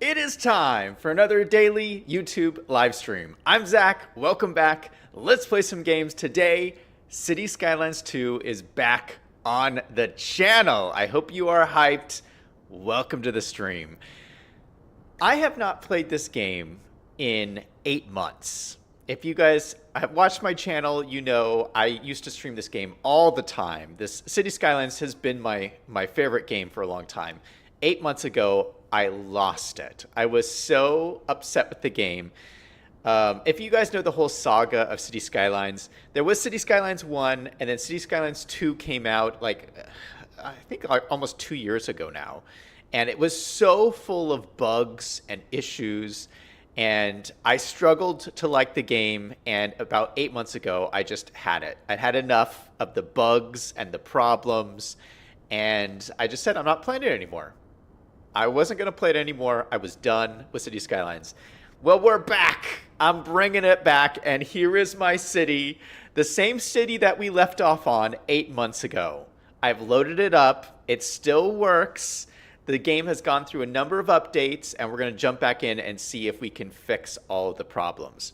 It is time for another daily YouTube live stream. I'm Zach. Welcome back. Let's play some games. Today, Cities Skylines 2 is back on the channel. I hope you are hyped. Welcome to the stream. I have not played this game in 8 months. If you guys have watched my channel, you know I used to stream this game all the time. This Cities Skylines has been my favorite game for a long time. 8 months ago, I lost it. I was so upset with the game. If you guys know the whole saga of Cities Skylines, there was Cities Skylines 1, and then Cities Skylines 2 came out, I think almost 2 years ago now. And it was so full of bugs and issues, and I struggled to like the game, and about 8 months ago, I just had it. I had enough of the bugs and the problems, and I just said, I'm not playing it anymore. I wasn't going to play it anymore. I was done with Cities Skylines. Well, we're back. I'm bringing it back, and here is my city, the same city that we left off on 8 months ago. I've loaded it up. It still works. The game has gone through a number of updates, and we're going to jump back in and see if we can fix all of the problems.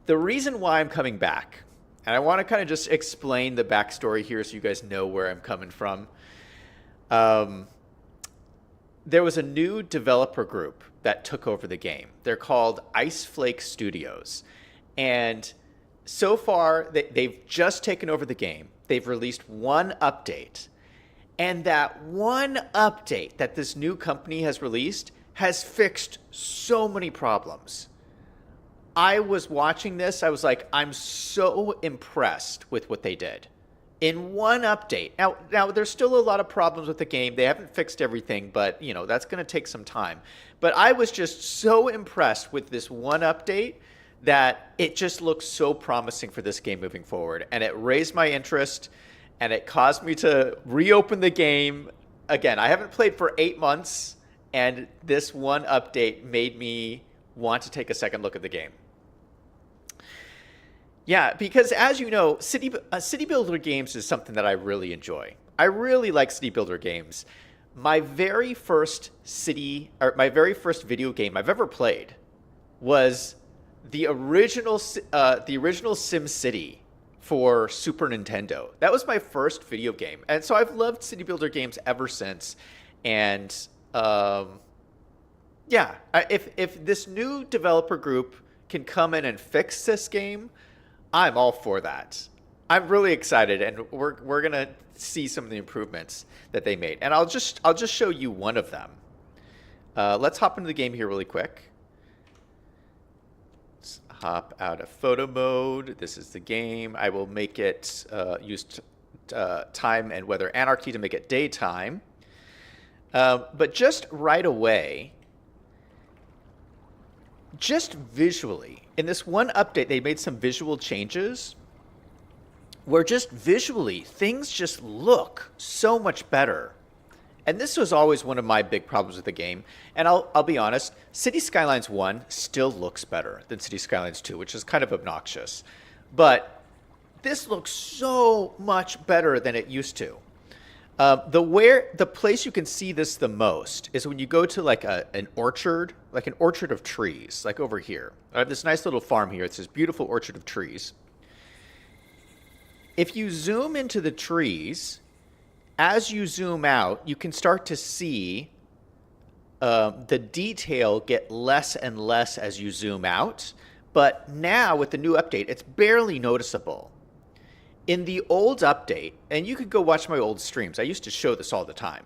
The reason why I'm coming back, and I want to kind of just explain the backstory here so you guys know where I'm coming from. There was a new developer group that took over the game. They're called Ice Flake Studios. And so far, they've just taken over the game. They've released one update. And that one update that this new company has released has fixed so many problems. I was watching this. I was like, I'm so impressed with what they did. In one update. Now, there's still a lot of problems with the game. They haven't fixed everything, but, you know, that's going to take some time. But I was just so impressed with this one update that it just looks so promising for this game moving forward. And it raised my interest, and it caused me to reopen the game. Again, I haven't played for 8 months, and this one update made me want to take a second look at the game. Yeah, because as you know, city builder games is something that I really enjoy. I really like city builder games. My very first video game I've ever played was the original Sim City for Super Nintendo. That was my first video game, and so I've loved city builder games ever since. And yeah, if this new developer group can come in and fix this game, I'm all for that. I'm really excited, and we're gonna see some of the improvements that they made, and I'll just show you one of them. Let's hop into the game here really quick. Let's hop out of photo mode. This is the game. I will make it use time and weather anarchy to make it daytime. But just right away, just visually, in this one update, they made some visual changes where just visually, things just look so much better. And this was always one of my big problems with the game. And I'll be honest, Cities Skylines 1 still looks better than Cities Skylines 2, which is kind of obnoxious. But this looks so much better than it used to. The place you can see this the most is when you go to like an orchard of trees, like over here. I have this nice little farm here. It's this beautiful orchard of trees. If you zoom into the trees, as you zoom out, you can start to see the detail get less and less as you zoom out. But now with the new update, it's barely noticeable. In the old update, and you could go watch my old streams, I used to show this all the time.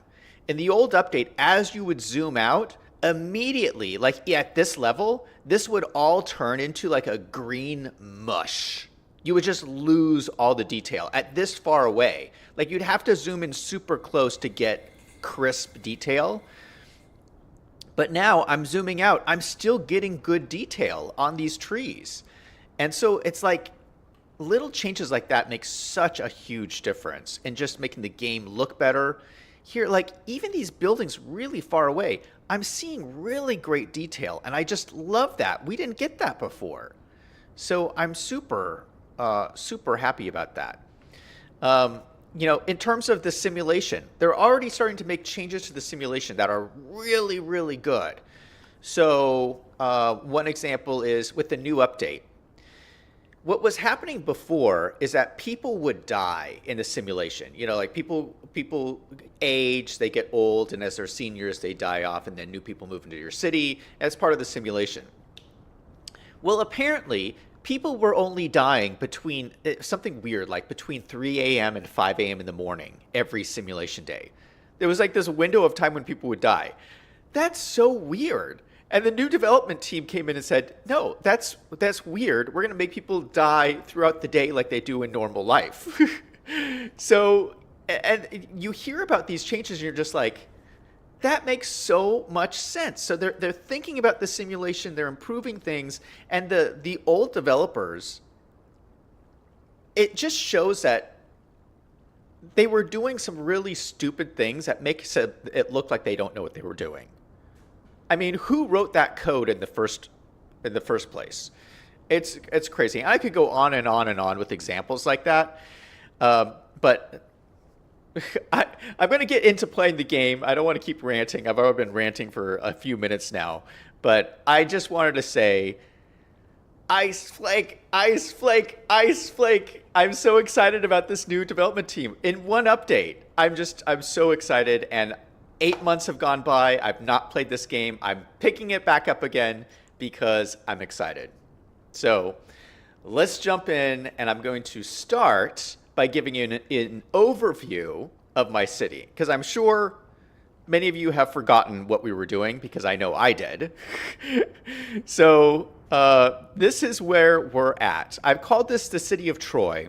In the old update, as you would zoom out, immediately, like at this level, this would all turn into like a green mush. You would just lose all the detail at this far away. Like you'd have to zoom in super close to get crisp detail. But now I'm zooming out, I'm still getting good detail on these trees. And so it's like, little changes like that make such a huge difference in just making the game look better. Here, like even these buildings really far away, I'm seeing really great detail, and I just love that. We didn't get that before. So I'm super happy about that. in terms of the simulation, they're already starting to make changes to the simulation that are really, really good. So one example is with the new update. What was happening before is that people would die in the simulation. Like people age, they get old, and as they're seniors, they die off, and then new people move into your city as part of the simulation. Well, apparently, people were only dying between something weird, like between 3 a.m. and 5 a.m. in the morning every simulation day. There was like this window of time when people would die. That's so weird. And the new development team came in and said, no, that's weird. We're going to make people die throughout the day like they do in normal life. So, and you hear about these changes and you're just like, that makes so much sense. So they're thinking about the simulation, they're improving things, and the old developers, it just shows that they were doing some really stupid things that makes it look like they don't know what they were doing. I mean, who wrote that code in the first place? It's crazy. I could go on and on and on with examples like that, but I'm going to get into playing the game. I don't want to keep ranting. I've already been ranting for a few minutes now, but I just wanted to say, Ice Flake, Ice Flake, Ice Flake. I'm so excited about this new development team. In one update, I'm so excited, and 8 months have gone by. I've not played this game. I'm picking it back up again because I'm excited. So let's jump in, and I'm going to start by giving you an overview of my city, because I'm sure many of you have forgotten what we were doing, because I know I did. So this is where we're at. I've called this the City of Troy.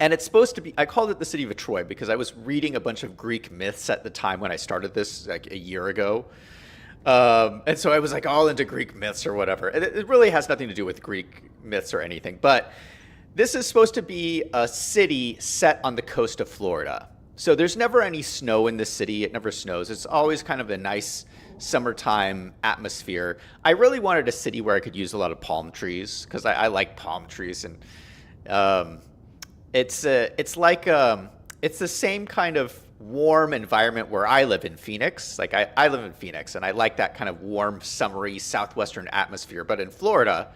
And it's supposed to be, I called it the City of Troy because I was reading a bunch of Greek myths at the time when I started this, like a year ago. And so I was like all into Greek myths or whatever. And it really has nothing to do with Greek myths or anything. But this is supposed to be a city set on the coast of Florida. So there's never any snow in this city. It never snows. It's always kind of a nice summertime atmosphere. I really wanted a city where I could use a lot of palm trees because I like palm trees. And it's the same kind of warm environment where I live in Phoenix. Like I live in Phoenix, and I like that kind of warm, summery, southwestern atmosphere. But in Florida,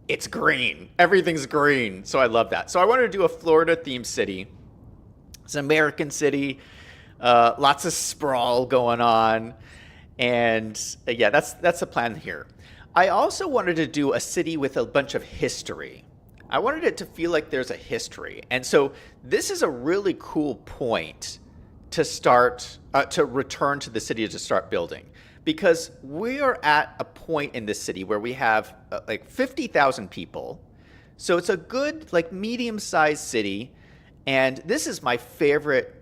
it's green. Everything's green. So I love that. So I wanted to do a Florida-themed city. It's an American city. Lots of sprawl going on. And yeah, that's the plan here. I also wanted to do a city with a bunch of history. I wanted it to feel like there's a history. And so this is a really cool point to start, to return to the city to start building. Because we are at a point in this city where we have like 50,000 people. So it's a good, like medium-sized city. And this is my favorite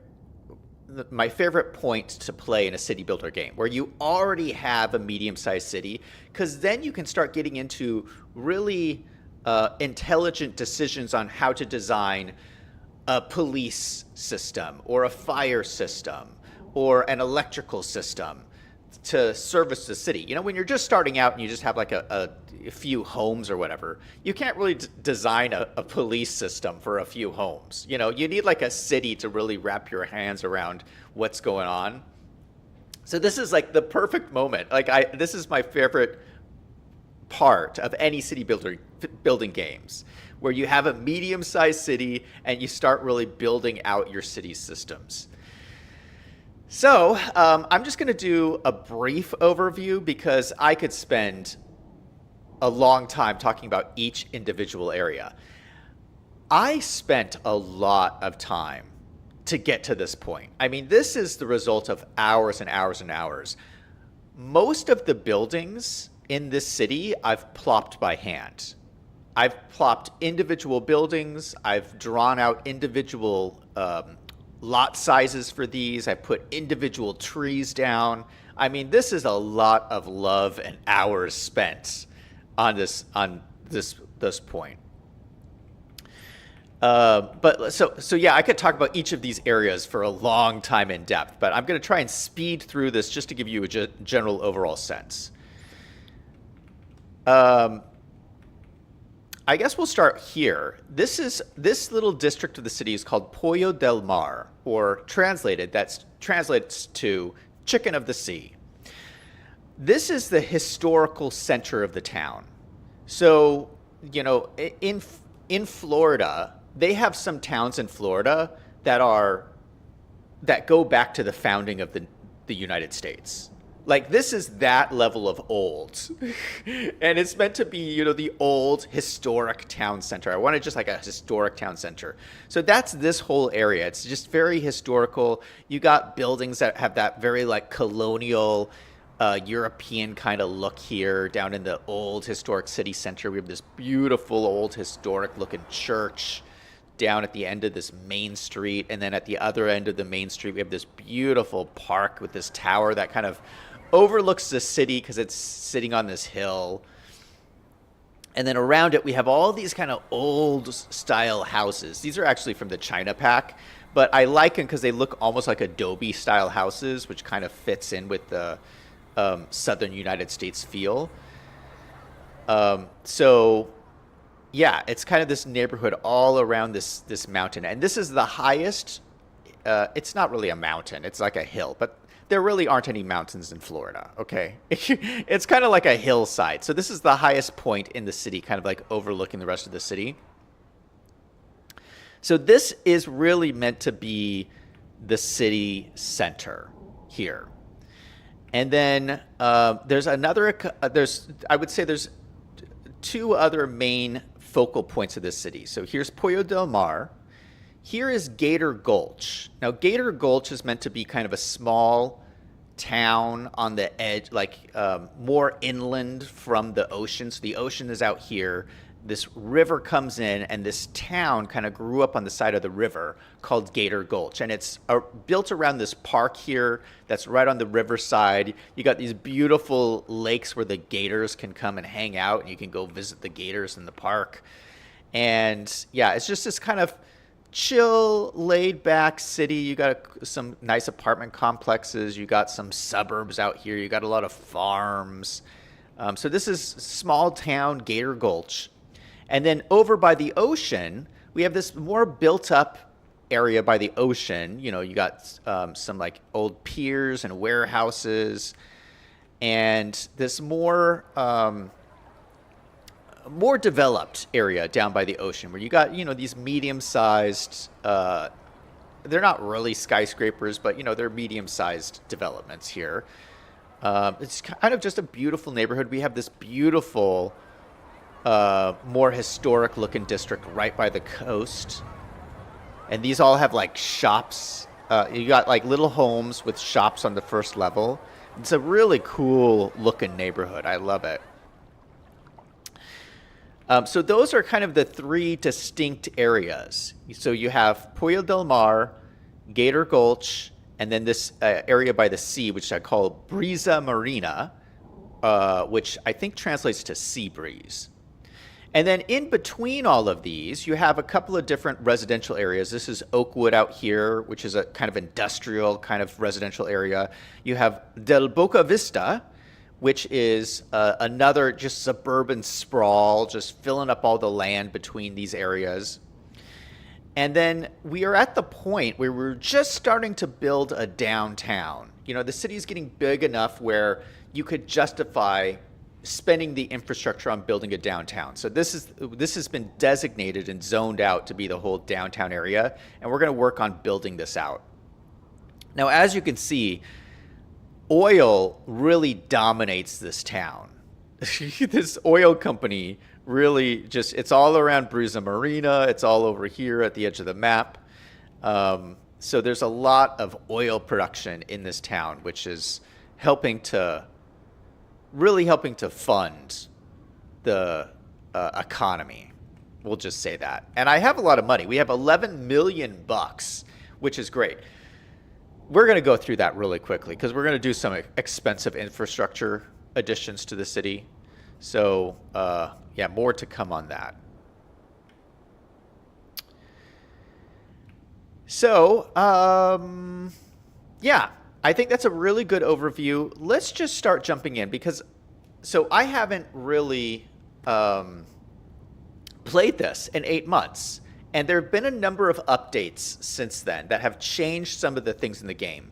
point to play in a city builder game, where you already have a medium-sized city, because then you can start getting into really intelligent decisions on how to design a police system or a fire system or an electrical system to service the city. When you're just starting out and you just have like a few homes or whatever, you can't really design a police system for a few homes. You need like a city to really wrap your hands around what's going on. So this is like the perfect moment. This is my favorite part of any city building games, where you have a medium-sized city and you start really building out your city systems. So I'm just going to do a brief overview because I could spend a long time talking about each individual area. I spent a lot of time to get to this point. I mean, this is the result of hours and hours and hours. Most of the buildings in this city I've plopped by hand. I've plopped individual buildings. I've drawn out individual lot sizes for these. I put individual trees down. I mean, this is a lot of love and hours spent on this point. So yeah, I could talk about each of these areas for a long time in depth, but I'm going to try and speed through this just to give you a general overall sense. I guess we'll start here. This little district of the city is called Pollo del Mar, or translated, that translates to chicken of the sea. This is the historical center of the town. So, in Florida, they have some towns in Florida that go back to the founding of the United States. Like, this is that level of old. And it's meant to be, the old historic town center. I wanted just like a historic town center. So that's this whole area. It's just very historical. You got buildings that have that very like colonial European kind of look here down in the old historic city center. We have this beautiful old historic looking church down at the end of this main street. And then at the other end of the main street, we have this beautiful park with this tower that kind of overlooks the city because it's sitting on this hill. And then around it, we have all these kind of old style houses. These are actually from the China Pack, but I like them because they look almost like adobe style houses, which kind of fits in with the southern United States feel. So yeah, it's kind of this neighborhood all around this mountain. And this is the highest, it's not really a mountain, it's like a hill, but there really aren't any mountains in Florida, okay? It's kind of like a hillside. So this is the highest point in the city, kind of like overlooking the rest of the city. So this is really meant to be the city center here. And then there's I would say there's two other main focal points of this city. So here's Pollo del Mar. Here is Gator Gulch. Now, Gator Gulch is meant to be kind of a small town on the edge, like more inland from the ocean. So the ocean is out here. This river comes in, and this town kind of grew up on the side of the river called Gator Gulch. And it's built around this park here that's right on the riverside. You got these beautiful lakes where the gators can come and hang out, and you can go visit the gators in the park. And yeah, it's just this kind of chill, laid-back city. You got some nice apartment complexes. You got some suburbs out here. You got a lot of farms. So this is small town Gator Gulch. And then over by the ocean, we have this more built-up area by the ocean. You got some like old piers and warehouses, and this more developed area down by the ocean where you got, these medium-sized, they're not really skyscrapers, but, they're medium-sized developments here. It's kind of just a beautiful neighborhood. We have this beautiful, more historic-looking district right by the coast. And these all have, like, shops. You got, like, little homes with shops on the first level. It's a really cool-looking neighborhood. I love it. So those are kind of the three distinct areas. So you have Pollo del Mar, Gator Gulch, and then this area by the sea, which I call Brisa Marina, which I think translates to sea breeze. And then in between all of these, you have a couple of different residential areas. This is Oakwood out here, which is a kind of industrial kind of residential area. You have Del Boca Vista, which is another just suburban sprawl, just filling up all the land between these areas. And then we are at the point where we're just starting to build a downtown. The city is getting big enough where you could justify spending the infrastructure on building a downtown. So this has been designated and zoned out to be the whole downtown area, and we're going to work on building this out. Now, as you can see, oil really dominates this town. This oil company really it's all around Brisa Marina. It's all over here at the edge of the map. So there's a lot of oil production in this town, which is really helping to fund the economy. We'll just say that. And I have a lot of money. We have $11 million, which is great. We're going to go through that really quickly because we're going to do some expensive infrastructure additions to the city. So, yeah, more to come on that. So, yeah, I think that's a really good overview. Let's just start jumping in because, so I haven't really played this in 8 months. And there have been a number of updates since then that have changed some of the things in the game.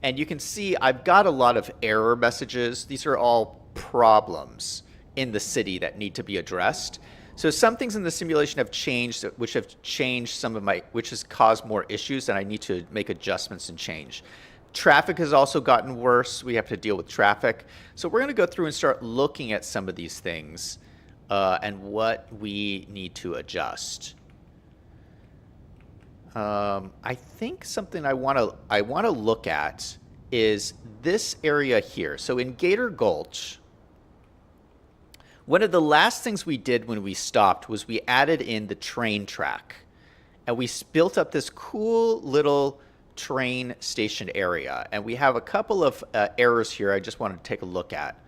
And you can see I've got a lot of error messages. These are all problems in the city that need to be addressed. So some things in the simulation have changed, which have changed some of which has caused more issues, and I need to make adjustments and change. Traffic has also gotten worse. We have to deal with traffic. So we're going to go through and start looking at some of these things and what we need to adjust. I think something I want to look at is this area here. So in Gator Gulch, one of the last things we did when we stopped was we added in the train track, and we built up this cool little train station area. And we have a couple of errors here I just wanted to take a look at.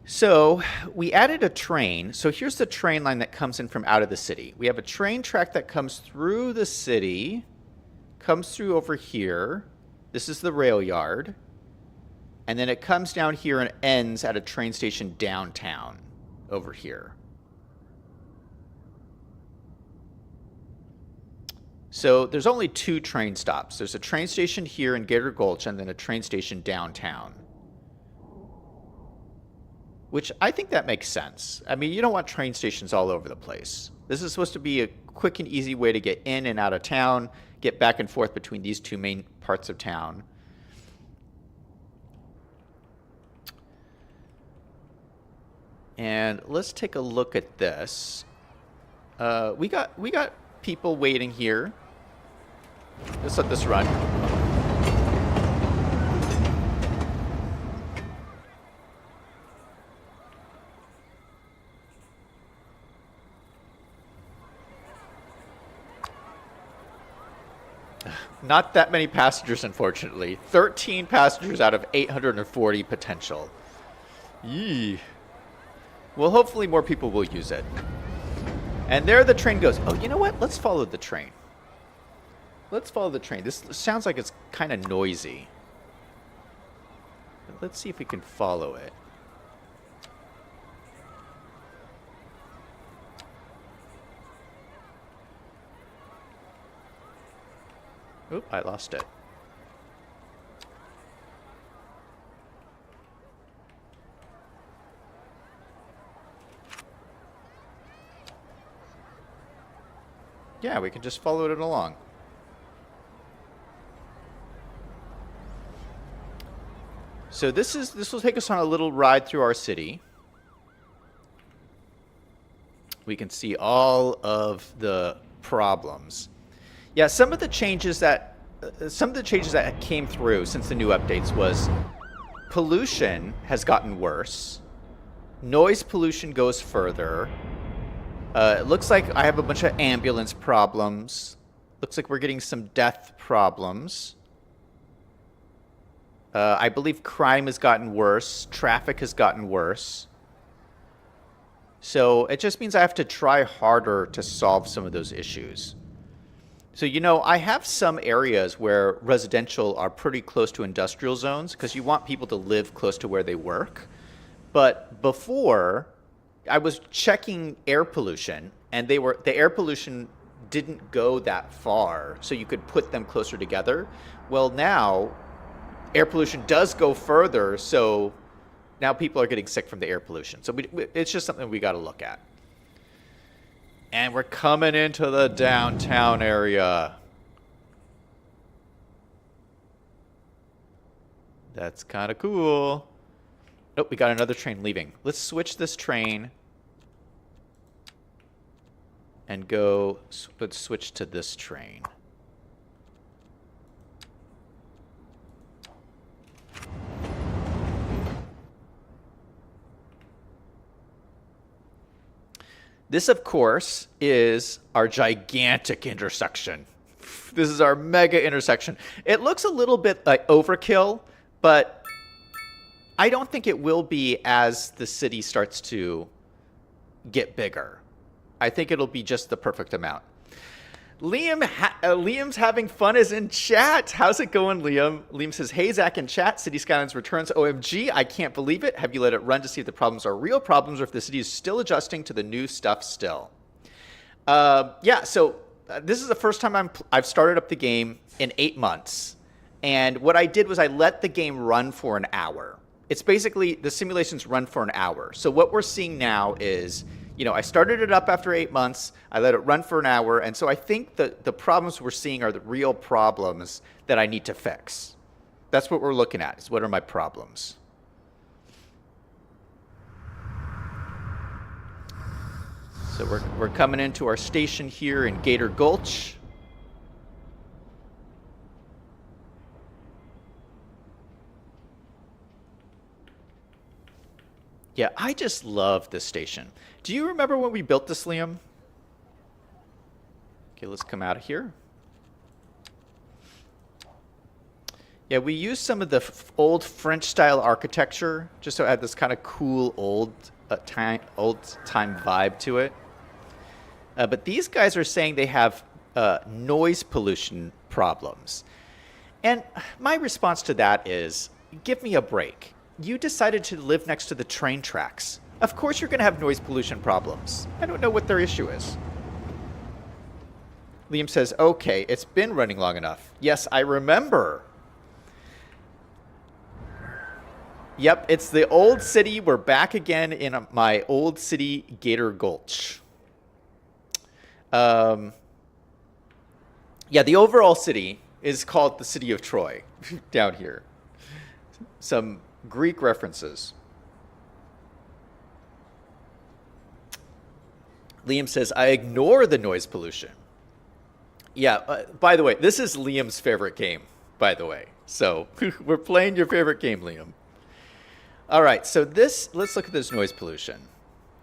So we added a train. So here's the train line that comes in from out of the city. We have a train track that comes through the city, comes through over here. This is the rail yard. And then it comes down here and ends at a train station downtown over here. So there's only 2 train stops. There's a train station here in Gator Gulch and then a train station downtown. Which I think that makes sense. I mean, you don't want train stations all over the place. This is supposed to be a quick and easy way to get in and out of town, get back and forth between these 2 main parts of town. And let's take a look at this. We got people waiting here. Let's let this run. Not that many passengers, unfortunately. 13 passengers out of 840 potential. Yee. Well, hopefully more people will use it. And there the train goes. Oh, you know what? Let's follow the train. Let's follow the train. This sounds like it's kind of noisy. But let's see if we can follow it. Oop, I lost it. Yeah, we can just follow it along. So this will take us on a little ride through our city. We can see all of the problems. Yeah, some of the changes that came through since the new updates was pollution has gotten worse. Noise pollution goes further. It looks like I have a bunch of ambulance problems. Looks like we're getting some death problems. I believe crime has gotten worse. Traffic has gotten worse. So it just means I have to try harder to solve some of those issues. So, you know, I have some areas where residential are pretty close to industrial zones because you want people to live close to where they work. But before, I was checking air pollution, and the air pollution didn't go that far, so you could put them closer together. Well, now air pollution does go further, so now people are getting sick from the air pollution. So it's just something we got to look at. And we're coming into the downtown area. That's kind of cool. Oh, we got another train leaving. Let's switch this train and go. Let's switch to this train. This, of course, is our gigantic intersection. This is our mega intersection. It looks a little bit like overkill, but I don't think it will be as the city starts to get bigger. I think it'll be just the perfect amount. Liam's having fun is in chat. How's it going, Liam? Liam says, hey, Zach in chat. City Skylines returns. OMG, I can't believe it. Have you let it run to see if the problems are real problems or if the city is still adjusting to the new stuff still? Yeah, so this is the first time I've started up the game in 8 months. And what I did was I let the game run for an hour. It's basically the simulations run for an hour. So what we're seeing now is, you know, I started it up after 8 months. I let it run for an hour. And so I think that the problems we're seeing are the real problems that I need to fix. That's what we're looking at, is what are my problems. So we're coming into our station here in Gator Gulch. Yeah, I just love this station. Do you remember when we built this, Liam? Okay, let's come out of here. Yeah, we used some of the old French-style architecture, just so it had this kind of cool old-time vibe to it. But these guys are saying they have noise pollution problems. And my response to that is, give me a break. You decided to live next to the train tracks. Of course you're going to have noise pollution problems. I don't know what their issue is. Liam says, okay, it's been running long enough. Yes, I remember. Yep, it's the old city. We're back again in my old city, Gator Gulch. Yeah, the overall city is called the City of Troy down here. Some Greek references. Liam says, I ignore the noise pollution. Yeah, by the way, this is Liam's favorite game, by the way. So we're playing your favorite game, Liam. All right, so let's look at this noise pollution.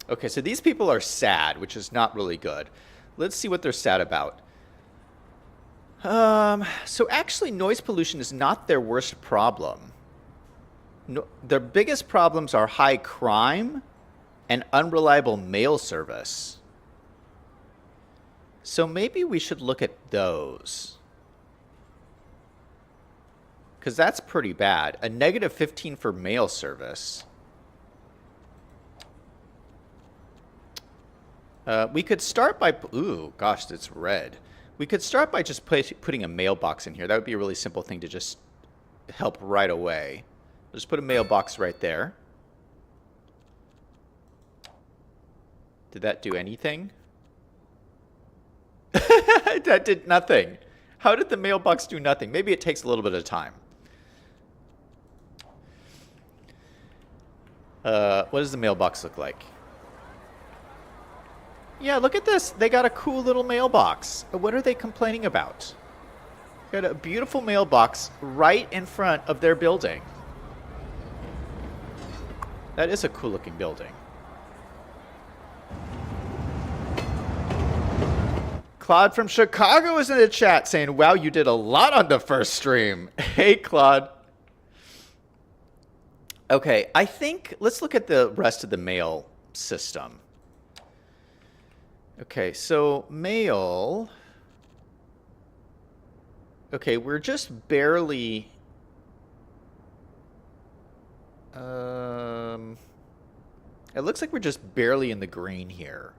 Okay, so these people are sad, which is not really good. Let's see what they're sad about. So actually, noise pollution is not their worst problem. No, their biggest problems are high crime and unreliable mail service. So maybe we should look at those. Because that's pretty bad. A negative 15 for mail service. We could start by... Ooh, gosh, it's red. We could start by just putting a mailbox in here. That would be a really simple thing to just help right away. Just put a mailbox right there. Did that do anything? That did nothing. How did the mailbox do nothing? Maybe it takes a little bit of time. What does the mailbox look like? Yeah, look at this. They got a cool little mailbox. What are they complaining about? Got a beautiful mailbox right in front of their building. That is a cool looking building. Claude from Chicago is in the chat saying, wow, you did a lot on the first stream. Hey, Claude. Okay, I think let's look at the rest of the mail system. Okay, so mail. Okay, we're just barely... it looks like we're just barely in the green here.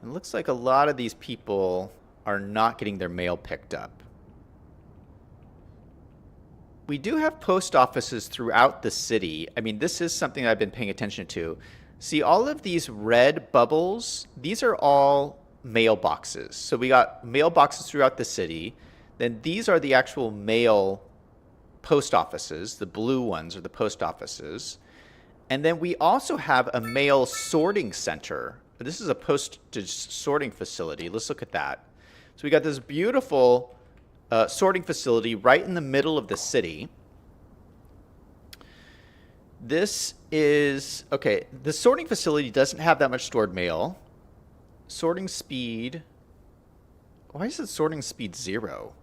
It looks like a lot of these people are not getting their mail picked up. We do have post offices throughout the city. I mean, this is something I've been paying attention to. See, all of these red bubbles, these are all mailboxes. So we got mailboxes throughout the city. Then these are the actual mail post offices. The blue ones are the post offices. And then we also have a mail sorting center. This is a postage sorting facility. Let's look at that. So we got this beautiful sorting facility right in the middle of the city. This is, okay, the sorting facility doesn't have that much stored mail. Sorting speed, why is it sorting speed 0?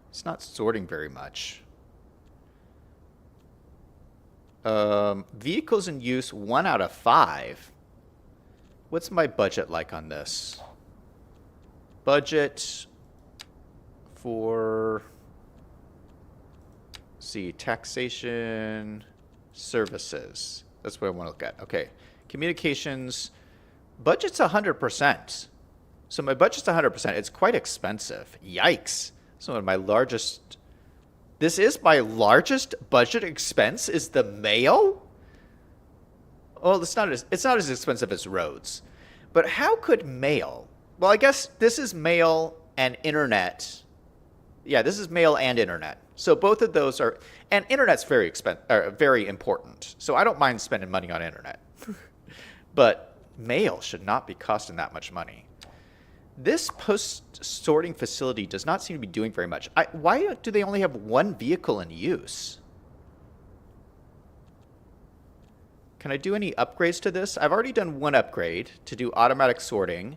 It's not sorting very much. Vehicles in use, 1 out of 5. What's my budget like on this? budget for, let's see, taxation services. That's what I want to look at. Okay. Communications, budget's 100%. So my budget's 100%. It's quite expensive. Yikes. So one of my largest, this is my largest budget expense is the mail? Well, it's not as expensive as roads. But how could mail? Well, I guess this is mail and internet. Yeah, this is mail and internet. So both of those are, and internet's very important. So I don't mind spending money on internet. But mail should not be costing that much money. This post-sorting facility does not seem to be doing very much. Why do they only have one vehicle in use? Can I do any upgrades to this? I've already done one upgrade to do automatic sorting.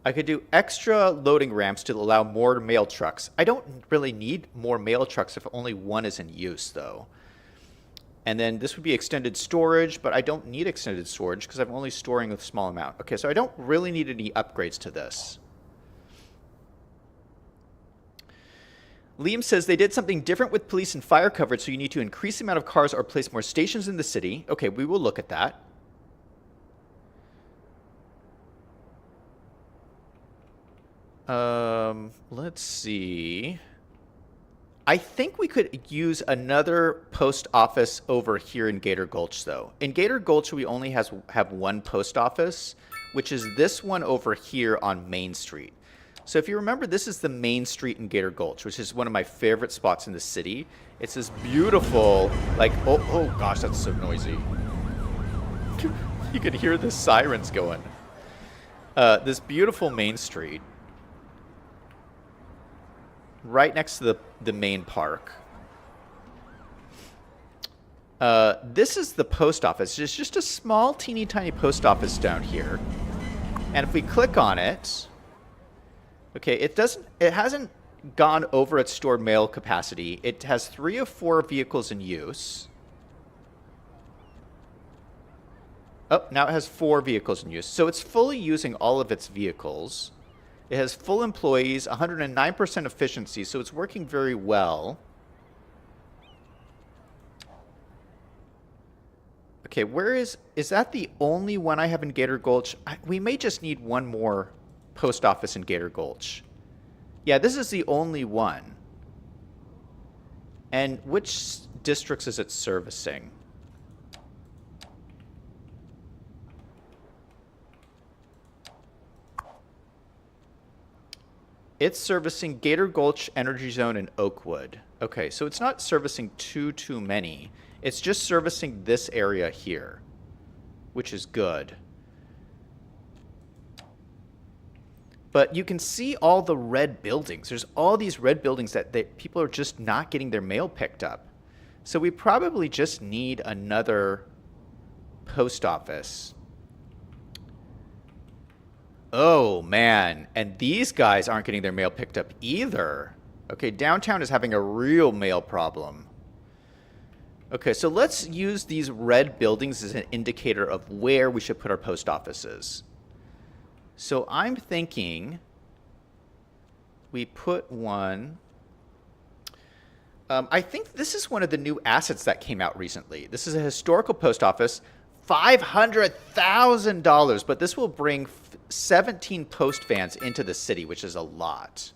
I could do extra loading ramps to allow more mail trucks. I don't really need more mail trucks if only one is in use, though. And then this would be extended storage, but I don't need extended storage because I'm only storing a small amount. Okay, so I don't really need any upgrades to this. Liam says they did something different with police and fire coverage, so you need to increase the amount of cars or place more stations in the city. Okay, we will look at that. Let's see. I think we could use another post office over here in Gator Gulch, though. In Gator Gulch, we only have one post office, which is this one over here on Main Street. So if you remember, this is the main street in Gator Gulch, which is one of my favorite spots in the city. It's this beautiful, like, oh gosh, that's so noisy. You can hear the sirens going. This beautiful main street. Right next to the main park. This is the post office. It's just a small, teeny tiny post office down here. And if we click on it, okay, it hasn't gone over its stored mail capacity. It has 3 of 4 vehicles in use. Oh, now it has 4 vehicles in use. So it's fully using all of its vehicles. It has full employees, 109% efficiency, so it's working very well. Okay, is that the only one I have in Gator Gulch? We may just need one more post office in Gator Gulch. Yeah, this is the only one. And which districts is it servicing? It's servicing Gator Gulch, Energy Zone, and Oakwood. Okay, so it's not servicing too many. It's just servicing this area here, which is good. But you can see all the red buildings. There's all these red buildings that people are just not getting their mail picked up. So we probably just need another post office. Oh, man. And these guys aren't getting their mail picked up either. Okay, downtown is having a real mail problem. Okay, so let's use these red buildings as an indicator of where we should put our post offices. So I'm thinking we put one. I think this is one of the new assets that came out recently. This is a historical post office, $500,000, but this will bring 17 post vans into the city, which is a lot.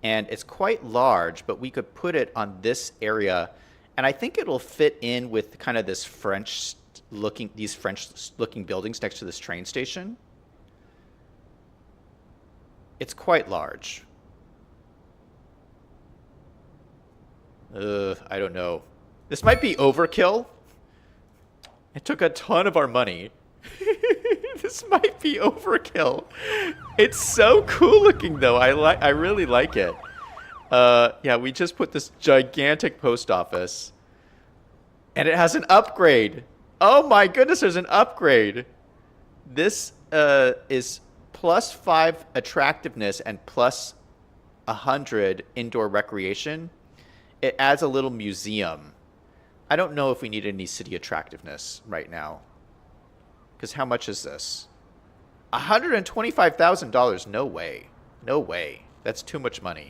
And it's quite large, but we could put it on this area, and I think it'll fit in with kind of this French-looking buildings next to this train station. It's quite large. I don't know. This might be overkill. It took a ton of our money. This might be overkill. It's so cool looking, though. I really like it. Yeah, we just put this gigantic post office. And it has an upgrade. Oh my goodness, there's an upgrade. This is +5 attractiveness and +100 indoor recreation. It adds a little museum. I don't know if we need any city attractiveness right now. Because how much is this? $125,000. No way. No way. That's too much money.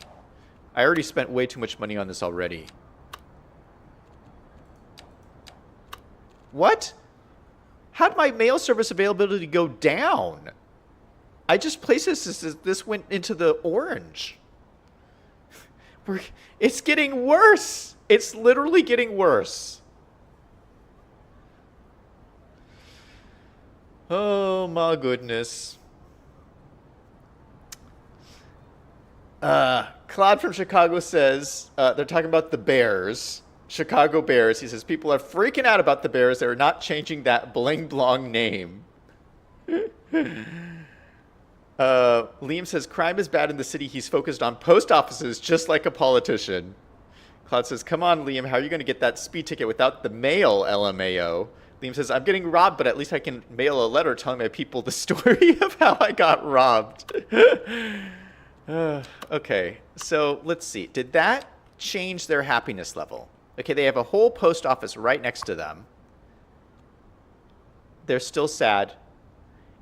I already spent way too much money on this already. What? How'd my mail service availability go down? I just placed this went into the orange. It's getting worse. It's literally getting worse. Oh my goodness. Claude from Chicago says, they're talking about the Bears. Chicago Bears. He says, people are freaking out about the Bears. They're not changing that bling blong name. Liam says, crime is bad in the city. He's focused on post offices just like a politician. Claude says, come on, Liam. How are you going to get that speed ticket without the mail, LMAO? Liam says, I'm getting robbed, but at least I can mail a letter telling my people the story of how I got robbed. Okay, so let's see. Did that change their happiness level? Okay, they have a whole post office right next to them. They're still sad.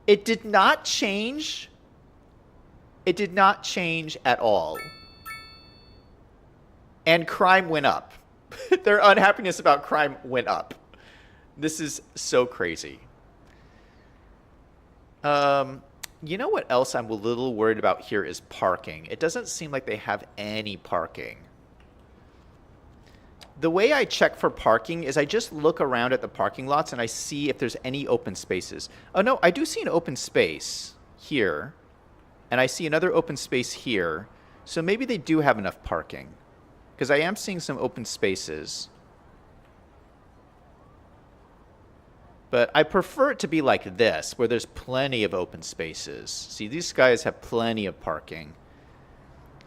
It did not change. It did not change at all. And crime went up. Their unhappiness about crime went up. This is so crazy. You know what else I'm a little worried about here is parking. It doesn't seem like they have any parking. The way I check for parking is I just look around at the parking lots and I see if there's any open spaces. Oh no, I do see an open space here. And I see another open space here. So maybe they do have enough parking. Because I am seeing some open spaces. But I prefer it to be like this, where there's plenty of open spaces. See, these guys have plenty of parking.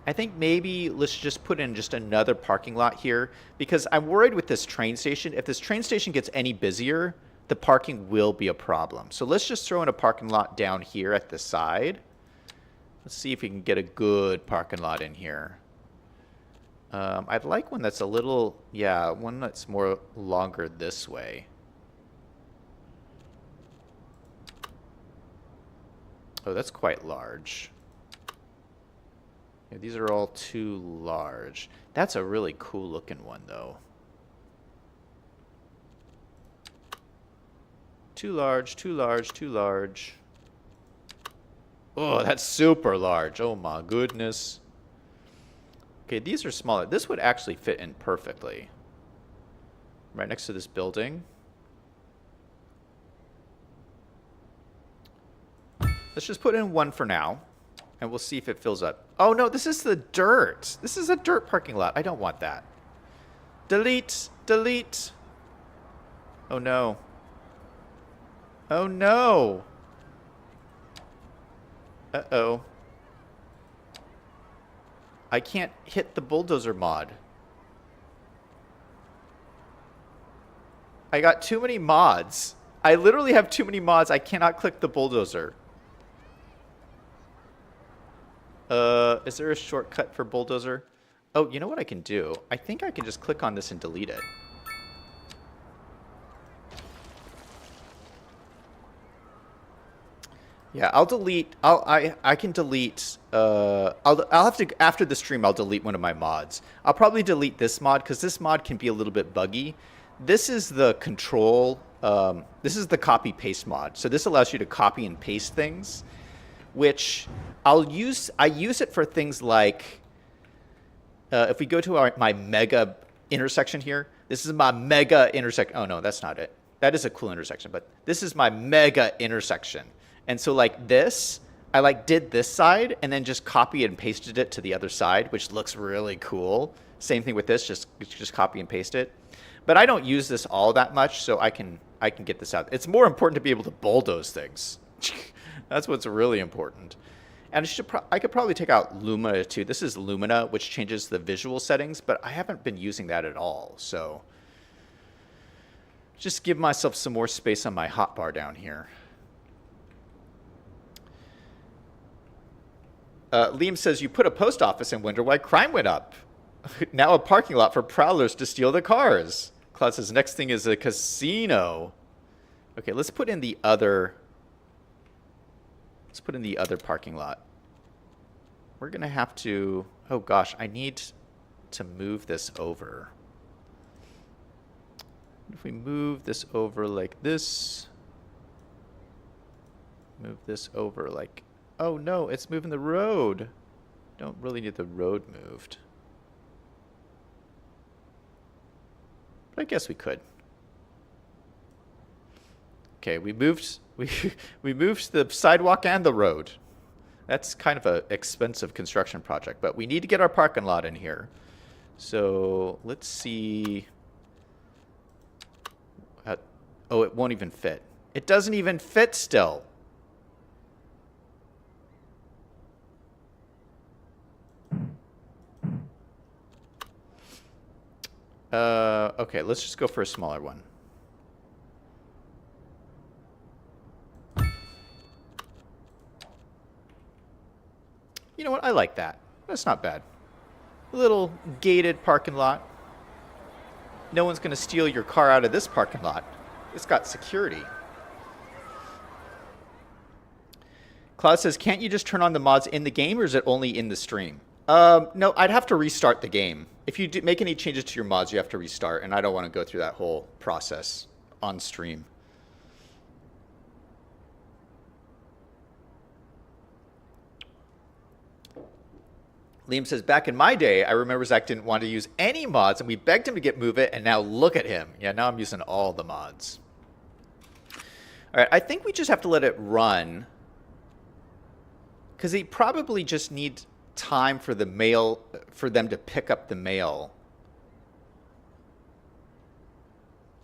I think maybe let's just put in just another parking lot here, because I'm worried with this train station. If this train station gets any busier, the parking will be a problem. So let's just throw in a parking lot down here at the side. Let's see if we can get a good parking lot in here. I'd like one that's a little, yeah, one that's more longer this way. Oh, that's quite large. Yeah, these are all too large. That's a really cool looking one, though. Too large, too large, too large. Oh, that's super large. Oh my goodness. Okay, these are smaller. This would actually fit in perfectly. Right next to this building. Let's just put in one for now, and we'll see if it fills up. Oh no, this is the dirt. This is a dirt parking lot. I don't want that. Delete, delete. Oh no. Oh no. Uh-oh. I can't hit the bulldozer mod. I got too many mods. I literally have too many mods. I cannot click the bulldozer. Is there a shortcut for bulldozer? Oh, you know what I can do? I think I can just click on this and delete it. Yeah, I'll delete. I can delete. I'll have to after the stream. I'll delete one of my mods. I'll probably delete this mod because this mod can be a little bit buggy. This is the control. This is the copy paste mod. So this allows you to copy and paste things, which I'll use. I use it for things like if we go to my mega intersection here. This is my mega intersection. Oh no, that's not it. That is a cool intersection, but this is my mega intersection. And so like this, I like did this side and then just copied and pasted it to the other side, which looks really cool. Same thing with this, just copy and paste it. But I don't use this all that much, so I can get this out. It's more important to be able to bulldoze things. That's what's really important. And I could probably take out Lumina too. This is Lumina, which changes the visual settings, but I haven't been using that at all. So just give myself some more space on my hotbar down here. Liam says, you put a post office and wonder why crime went up. Now a parking lot for prowlers to steal the cars. Claude says, next thing is a casino. Okay, let's put in the other parking lot. we're going to have to... Oh, gosh, I need to move this over. If we move this over like this... Move this over like... Oh, no, it's moving the road. Don't really need the road moved. But I guess we could. Okay, we moved the sidewalk and the road. That's kind of an expensive construction project, but we need to get our parking lot in here. So let's see. Oh, it won't even fit. It doesn't even fit still. Okay, let's just go for a smaller one. You know what? I like that. That's not bad. A little gated parking lot. No one's going to steal your car out of this parking lot. It's got security. Cloud says, can't you just turn on the mods in the game, or is it only in the stream? No, I'd have to restart the game. If you make any changes to your mods, you have to restart, and I don't want to go through that whole process on stream. Liam says, back in my day, I remember Zach didn't want to use any mods, and we begged him to move it, and now look at him. Yeah, now I'm using all the mods. All right, I think we just have to let it run, because they probably just need time for the mail, for them to pick up the mail.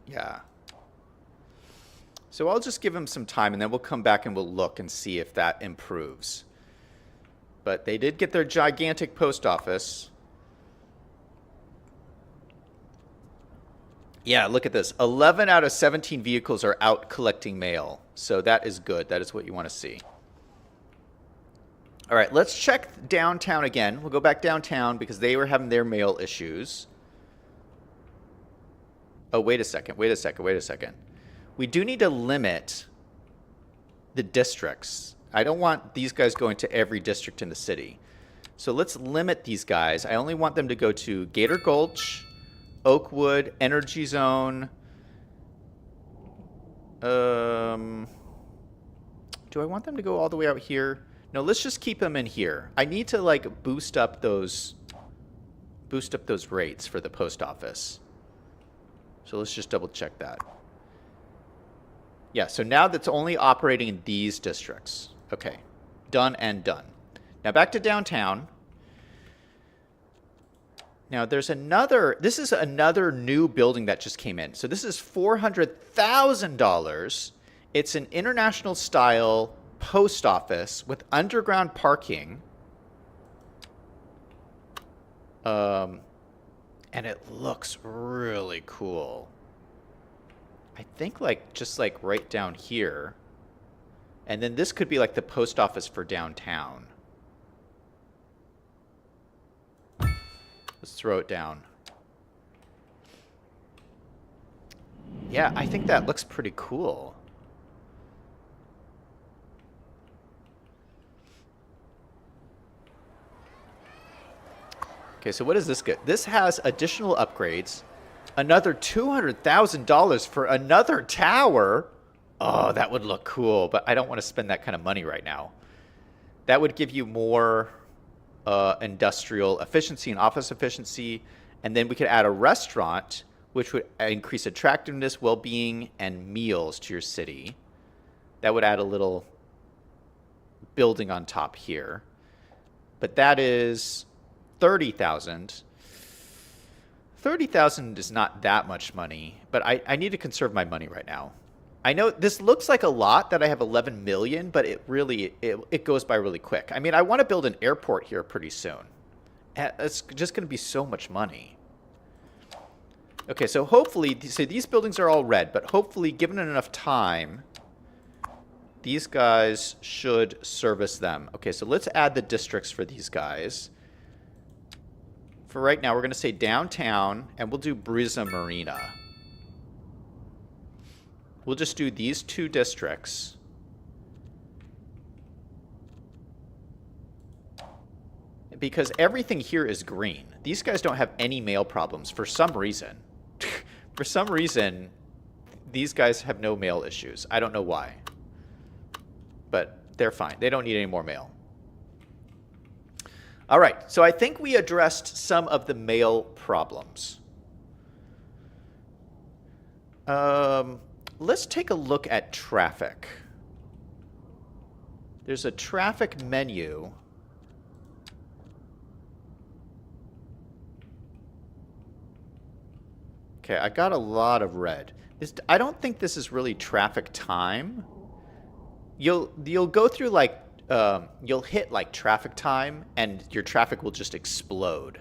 Yeah. So I'll just give them some time, and then we'll come back and we'll look and see if that improves. But they did get their gigantic post office. Yeah, look at this. 11 out of 17 vehicles are out collecting mail. So that is good. That is what you want to see. All right, let's check downtown again. We'll go back downtown because they were having their mail issues. Oh, wait a second. We do need to limit the districts. I don't want these guys going to every district in the city. So let's limit these guys. I only want them to go to Gator Gulch, Oakwood, Energy Zone. Do I want them to go all the way out here? No, let's just keep them in here. I need to like boost up those rates for the post office. So let's just double check that. Yeah, so now that's only operating in these districts. Okay, done and done. Now back to downtown. Now there's this is another new building that just came in. So this is $400,000. It's an international style post office with underground parking. And it looks really cool. I think just right down here. And then this could be like the post office for downtown. Let's throw it down. Yeah, I think that looks pretty cool. Okay, so what does this get? This has additional upgrades. Another $200,000 for another tower. Oh, that would look cool, but I don't want to spend that kind of money right now. That would give you more industrial efficiency and office efficiency, and then we could add a restaurant, which would increase attractiveness, well-being, and meals to your city. That would add a little building on top here. But that is $30,000. $30,000 is not that much money, but I need to conserve my money right now. I know this looks like a lot that I have 11 million, but it really it goes by really quick. I mean, I want to build an airport here pretty soon. It's just going to be so much money. Okay, so hopefully, so these buildings are all red, but hopefully, given it enough time, these guys should service them. Okay, so let's add the districts for these guys. For right now, we're going to say downtown, and we'll do Briza Marina. We'll just do these two districts. because everything here is green. These guys don't have any mail problems for some reason. For some reason, these guys have no mail issues. I don't know why. But they're fine. They don't need any more mail. All right, so I think we addressed some of the mail problems. Let's take a look at traffic. There's a traffic menu. Okay, I got a lot of red. I don't think this is really traffic time. You'll go through like you'll hit like traffic time and your traffic will just explode.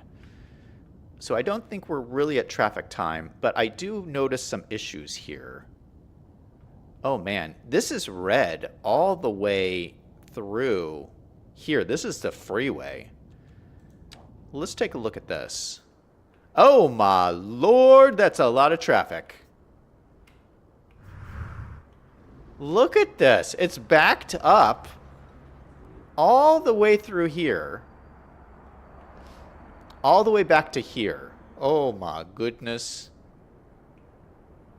So I don't think we're really at traffic time, but I do notice some issues here. Oh man, this is red all the way through here. This is the freeway. Let's take a look at this. Oh my lord, that's a lot of traffic. Look at this. It's backed up all the way through here. All the way back to here. Oh my goodness.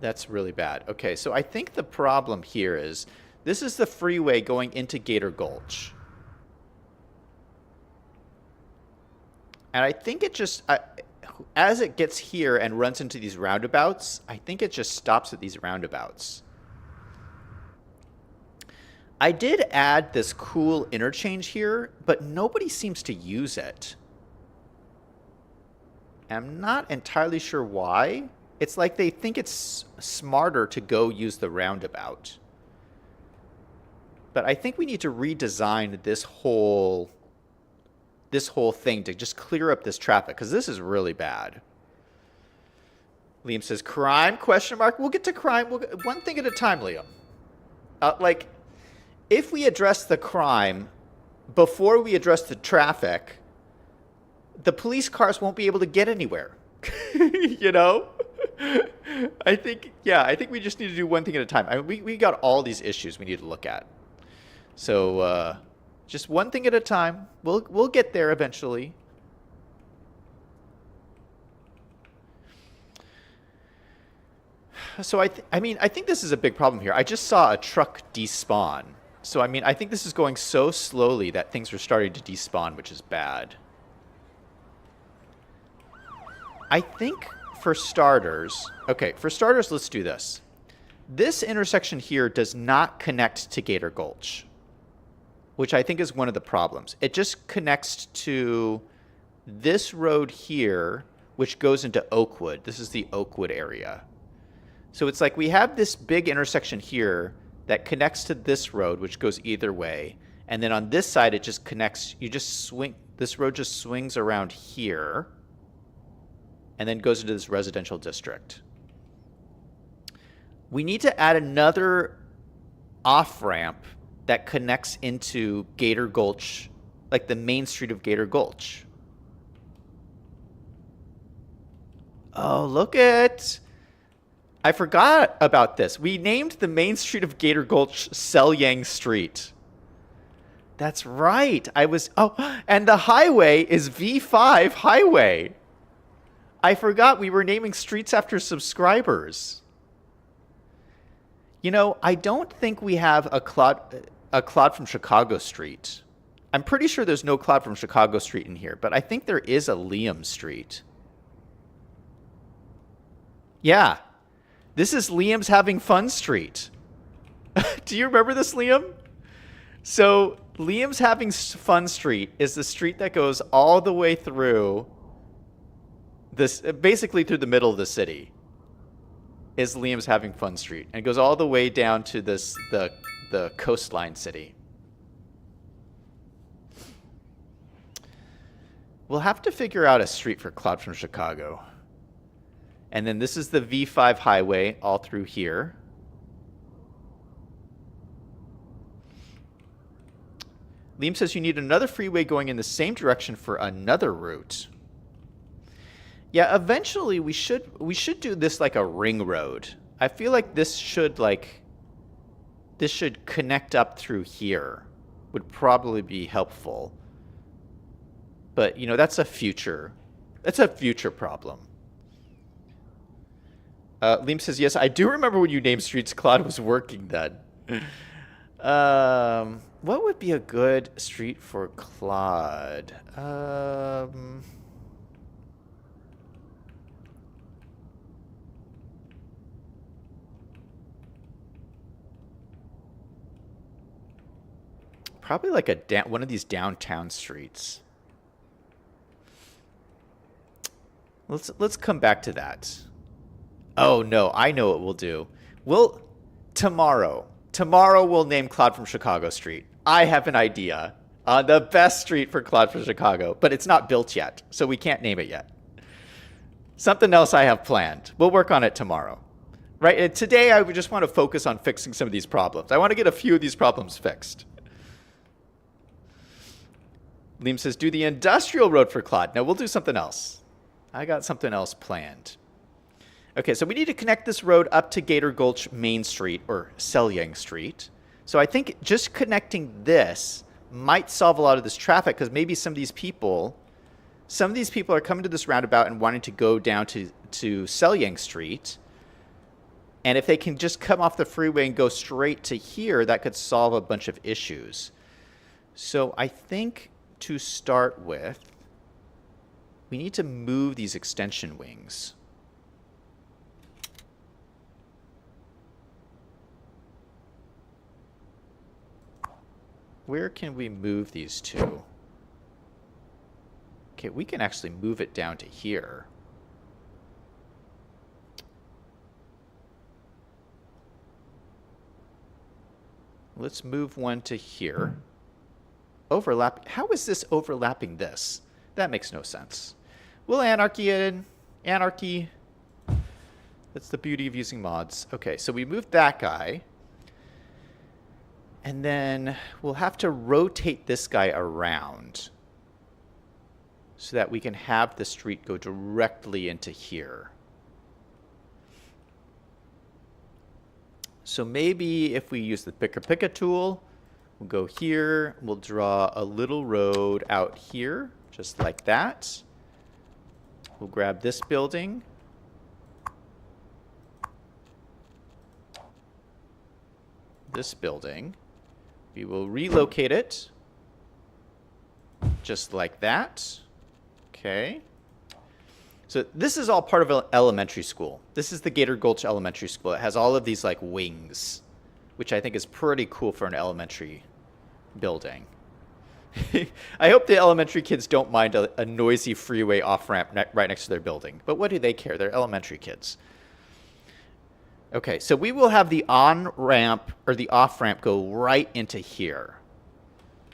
That's really bad. Okay, so I think the problem here is this is the freeway going into Gator Gulch. And I think it just, as it gets here and runs into these roundabouts, I think it just stops at these roundabouts. I did add this cool interchange here, but nobody seems to use it. I'm not entirely sure why. It's like they think it's smarter to go use the roundabout. But I think we need to redesign this whole thing to just clear up this traffic, because this is really bad. Liam says, crime, question mark. We'll get to crime. One thing at a time, Liam. Like, if we address the crime before we address the traffic, the police cars won't be able to get anywhere. You know? I think we just need to do one thing at a time. I mean, we got all these issues we need to look at. So, just one thing at a time. We'll get there eventually. So I think this is a big problem here. I just saw a truck despawn. So I mean, I think this is going so slowly that things are starting to despawn, which is bad. I think for starters, let's do this. This intersection here does not connect to Gator Gulch, which I think is one of the problems. It just connects to this road here, which goes into Oakwood. This is the Oakwood area. So it's like we have this big intersection here that connects to this road, which goes either way. And then on this side, it just connects, this road just swings around here and then goes into this residential district. We need to add another off-ramp that connects into Gator Gulch, like the main street of Gator Gulch. Oh, look at... I forgot about this. We named the main street of Gator Gulch Selyang Street. That's right. And the highway is V5 Highway. I forgot we were naming streets after subscribers. You know, I don't think we have a Claude from Chicago Street. I'm pretty sure there's no Claude from Chicago Street in here, but I think there is a Liam Street. Yeah. This is Liam's Having Fun Street. Do you remember this, Liam? So Liam's Having Fun Street is the street that goes all the way through this, basically through the middle of the city. Is Liam's Having Fun Street, and it goes all the way down to the coastline city. We'll have to figure out a street for Claude from Chicago. And then this is the V5 highway all through here. Liam says you need another freeway going in the same direction for another route. Yeah, eventually we should do this like a ring road. I feel like this should connect up through here. Would probably be helpful. But, you know, that's a future problem. Liam says, yes, I do remember when you named streets, Claude was working then. What would be a good street for Claude? Probably like one of these downtown streets. Let's come back to that. Oh no, I know what we'll do. Tomorrow we'll name Claude from Chicago Street. I have an idea on the best street for Claude from Chicago, but it's not built yet, so we can't name it yet. Something else I have planned. We'll work on it tomorrow. Right? And today I would just want to focus on fixing some of these problems. I want to get a few of these problems fixed. Liam says, do the industrial road for Claude. No, we'll do something else. I got something else planned. Okay, so we need to connect this road up to Gator Gulch Main Street, or Selyang Street. So I think just connecting this might solve a lot of this traffic, because maybe some of these people are coming to this roundabout and wanting to go down to Selyang Street. And if they can just come off the freeway and go straight to here, that could solve a bunch of issues. So I think to start with, we need to move these extension wings. Where can we move these to? Okay, we can actually move it down to here. Let's move one to here. Overlap. How is this overlapping this? That makes no sense. We'll anarchy it in. Anarchy. That's the beauty of using mods. Okay, so we moved that guy. And then we'll have to rotate this guy around so that we can have the street go directly into here. So maybe if we use the Picker tool, we'll go here, we'll draw a little road out here, just like that. We'll grab this building. This building. We will relocate it, just like that. Okay. So this is all part of an elementary school. This is the Gator Gulch Elementary School. It has all of these like wings, which I think is pretty cool for an elementary building. I hope the elementary kids don't mind a noisy freeway off-ramp right next to their building. But what do they care? They're elementary kids. Okay, so we will have the on-ramp or the off-ramp go right into here.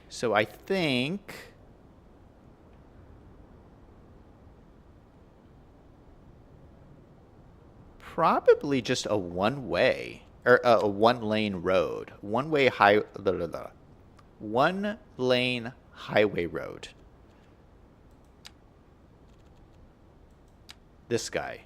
So I think probably just a one-way or a one-lane road, one-lane highway road. This guy.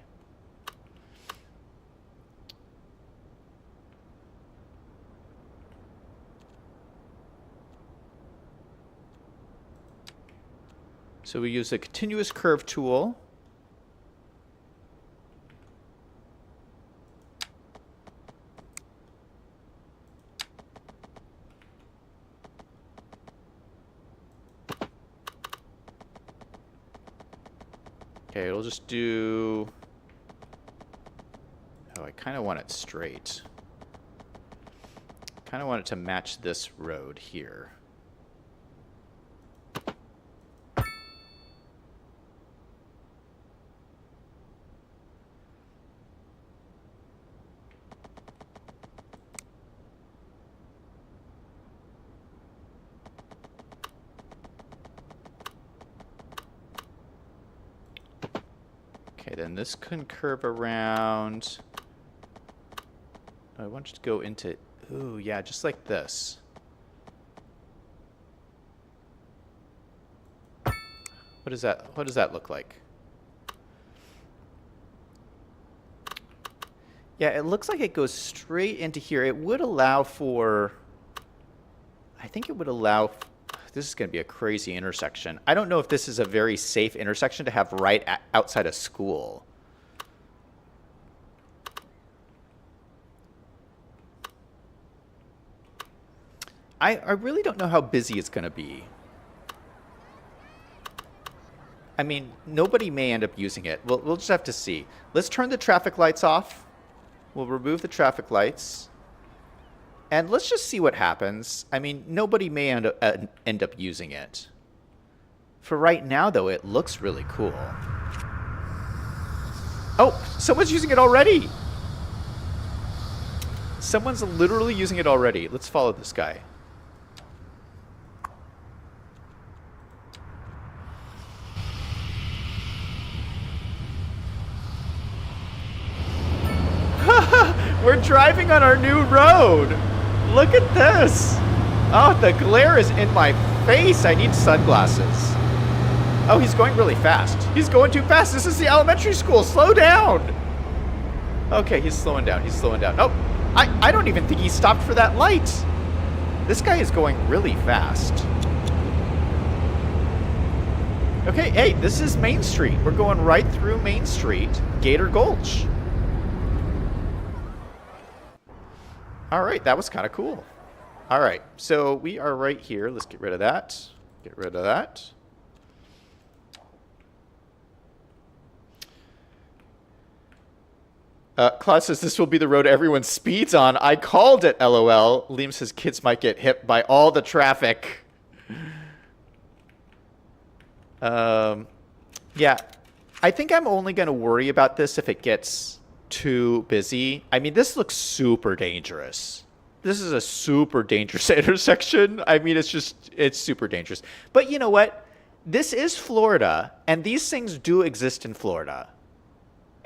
So we use a continuous curve tool. Okay, it'll just do... Oh, I kind of want it straight. Kind of want it to match this road here. Okay, then this can curve around. I want you to go into, ooh, yeah, just like this. What does that look like? Yeah, it looks like it goes straight into here. It would allow for, I think it would allow, this is going to be a crazy intersection. I don't know if this is a very safe intersection to have right outside a school. I really don't know how busy it's going to be. I mean, nobody may end up using it. We'll just have to see. Let's turn the traffic lights off. We'll remove the traffic lights. And let's just see what happens. I mean, nobody may end up using it. For right now, though, it looks really cool. Oh, someone's using it already. Someone's literally using it already. Let's follow this guy. We're driving on our new road. Look at this. Oh, the glare is in my face. I need sunglasses. Oh, he's going really fast. He's going too fast. This is the elementary school. Slow down. Okay, he's slowing down. He's slowing down. Oh, I don't even think he stopped for that light. This guy is going really fast. Okay, hey, this is Main Street. We're going right through Main Street, Gator Gulch. All right, that was kind of cool. All right, so we are right here. Let's get rid of that. Get rid of that. Claude says this will be the road everyone speeds on. I called it, LOL. Liam says kids might get hit by all the traffic. Yeah, I think I'm only going to worry about this if it gets too busy. I mean, this looks super dangerous. This is a super dangerous intersection. I mean, it's super dangerous. But you know what? This is Florida, and these things do exist in Florida.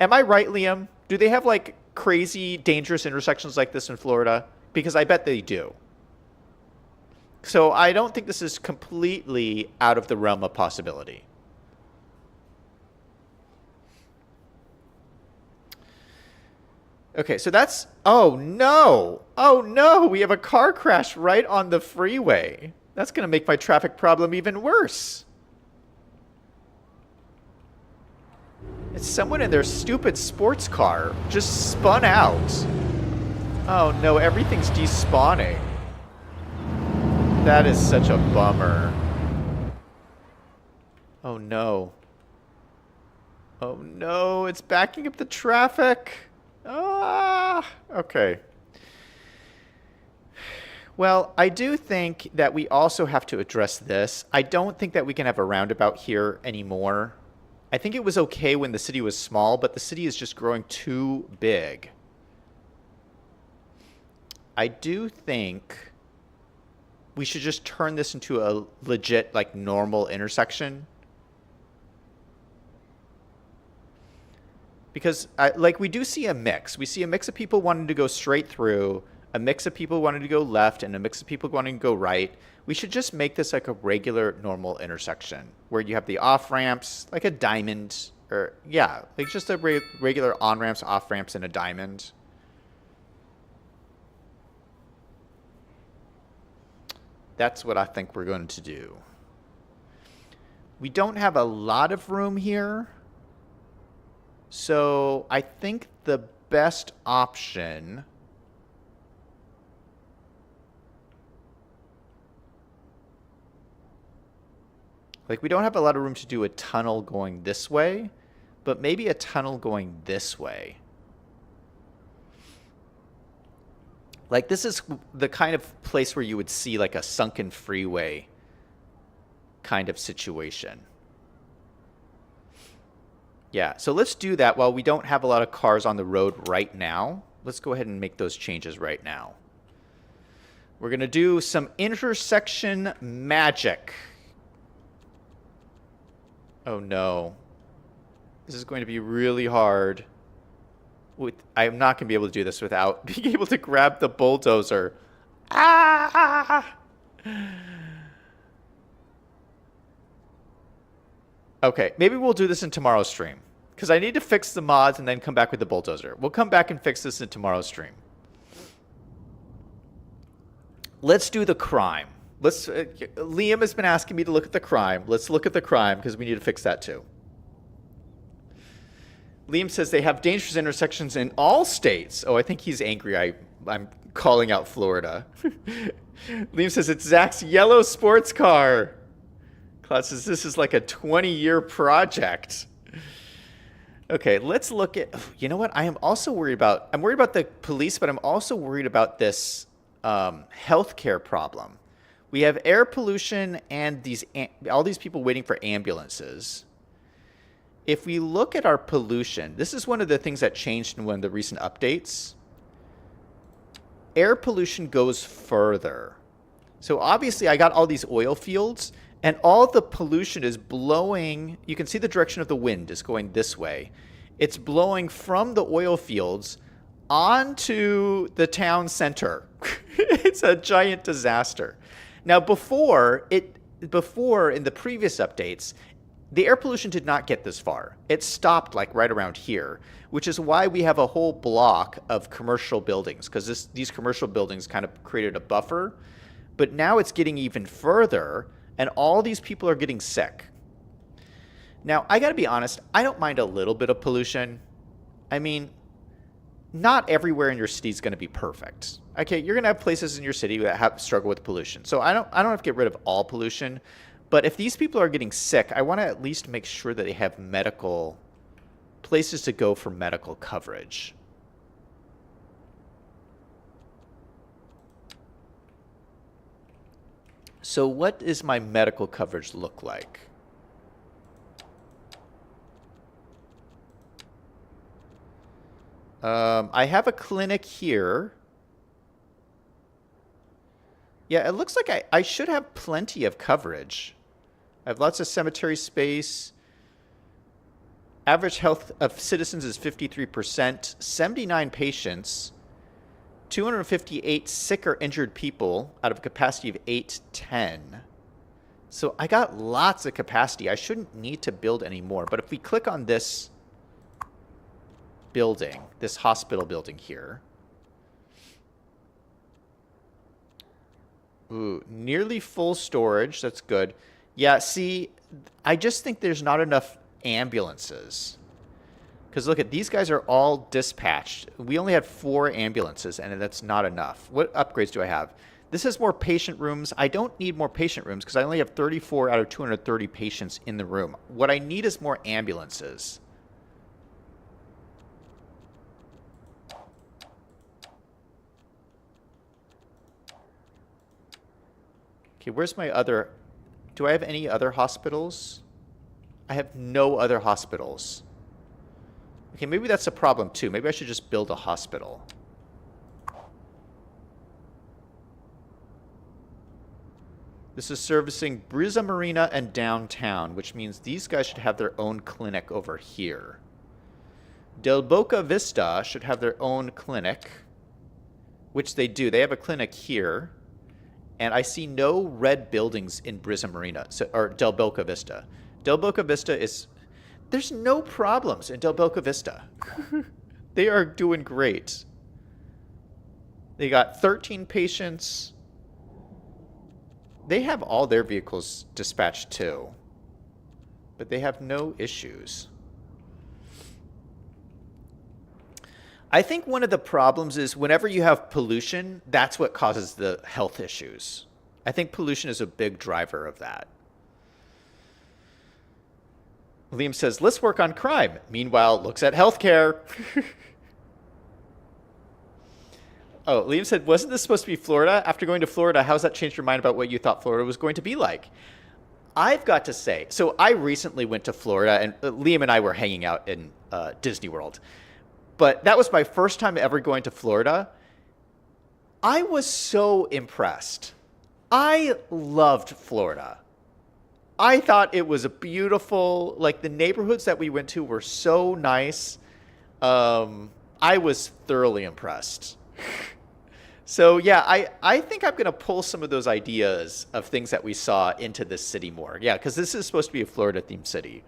Am I right, Liam? Do they have like crazy dangerous intersections like this in Florida? Because I bet they do. So I don't think this is completely out of the realm of possibility. Okay, so that's, oh no, we have a car crash right on the freeway. That's going to make my traffic problem even worse. It's someone in their stupid sports car just spun out. Oh no, everything's despawning. That is such a bummer. Oh no. Oh no, it's backing up the traffic. Ah, okay. Well, I do think that we also have to address this. I don't think that we can have a roundabout here anymore. I think it was okay when the city was small, but the city is just growing too big. I do think we should just turn this into a legit, like, normal intersection. Because, like, we do see a mix. We see a mix of people wanting to go straight through, a mix of people wanting to go left, and a mix of people wanting to go right. We should just make this like a regular, normal intersection where you have the off-ramps, like a diamond, or, yeah, like just a regular on-ramps, off-ramps, and a diamond. That's what I think we're going to do. We don't have a lot of room here. So I think the best option like we don't have a lot of room to do a tunnel going this way, but maybe a tunnel going this way. Like this is the kind of place where you would see like a sunken freeway kind of situation. Yeah, so let's do that while we don't have a lot of cars on the road right now. Let's go ahead and make those changes right now. We're going to do some intersection magic. Oh no. This is going to be really hard. I'm not going to be able to do this without being able to grab the bulldozer. Ah! Okay, maybe we'll do this in tomorrow's stream. Because I need to fix the mods and then come back with the bulldozer. We'll come back and fix this in tomorrow's stream. Let's do the crime. Liam has been asking me to look at the crime. Let's look at the crime because we need to fix that too. Liam says they have dangerous intersections in all states. Oh, I think he's angry. I'm calling out Florida. Liam says it's Zach's yellow sports car. Claude says this is like a 20-year project. Okay, let's look at, you know what? I'm worried about the police, but I'm also worried about this healthcare problem. We have air pollution and all these people waiting for ambulances. If we look at our pollution, this is one of the things that changed in one of the recent updates. Air pollution goes further. So obviously I got all these oil fields and all the pollution is blowing. You can see the direction of the wind is going this way. It's blowing from the oil fields onto the town center. It's a giant disaster. Now before in the previous updates, the air pollution did not get this far. It stopped like right around here, which is why we have a whole block of commercial buildings, because these commercial buildings kind of created a buffer. But now it's getting even further, and all these people are getting sick. Now, I got to be honest, I don't mind a little bit of pollution. I mean, not everywhere in your city is going to be perfect. Okay, you're going to have places in your city that struggle with pollution. So I don't have to get rid of all pollution. But if these people are getting sick, I want to at least make sure that they have medical places to go for medical coverage. So what does my medical coverage look like? I have a clinic here. Yeah, it looks like I should have plenty of coverage. I have lots of cemetery space. Average health of citizens is 53%, 79 patients, 258 sick or injured people out of a capacity of 810. So I got lots of capacity. I shouldn't need to build any more. But if we click on this building, this hospital building here. Ooh, nearly full storage. That's good. Yeah, see, I just think there's not enough ambulances. Because look at, these guys are all dispatched. We only had 4 ambulances, and that's not enough. What upgrades do I have? This has more patient rooms. I don't need more patient rooms because I only have 34 out of 230 patients in the room. What I need is more ambulances. Okay, where's my other... Do I have any other hospitals? I have no other hospitals. Okay, maybe that's a problem too. Maybe I should just build a hospital. This is servicing Brisa Marina and downtown, which means these guys should have their own clinic over here. Del Boca Vista should have their own clinic, which they do. They have a clinic here. And I see no red buildings in Brisa Marina, or Del Boca Vista. Del Boca Vista is... There's no problems in Del Boca Vista. They are doing great. They got 13 patients. They have all their vehicles dispatched too. But they have no issues. I think one of the problems is whenever you have pollution, that's what causes the health issues. I think pollution is a big driver of that. Liam says, let's work on crime. Meanwhile, looks at healthcare. Oh, Liam said, wasn't this supposed to be Florida? After going to Florida, how's that changed your mind about what you thought Florida was going to be like? I've got to say, so I recently went to Florida, and Liam and I were hanging out in Disney World. But that was my first time ever going to Florida. I was so impressed. I loved Florida. I thought it was a beautiful, like the neighborhoods that we went to were so nice. I was thoroughly impressed. So yeah, I think I'm going to pull some of those ideas of things that we saw into this city more. Yeah, because this is supposed to be a Florida-themed city.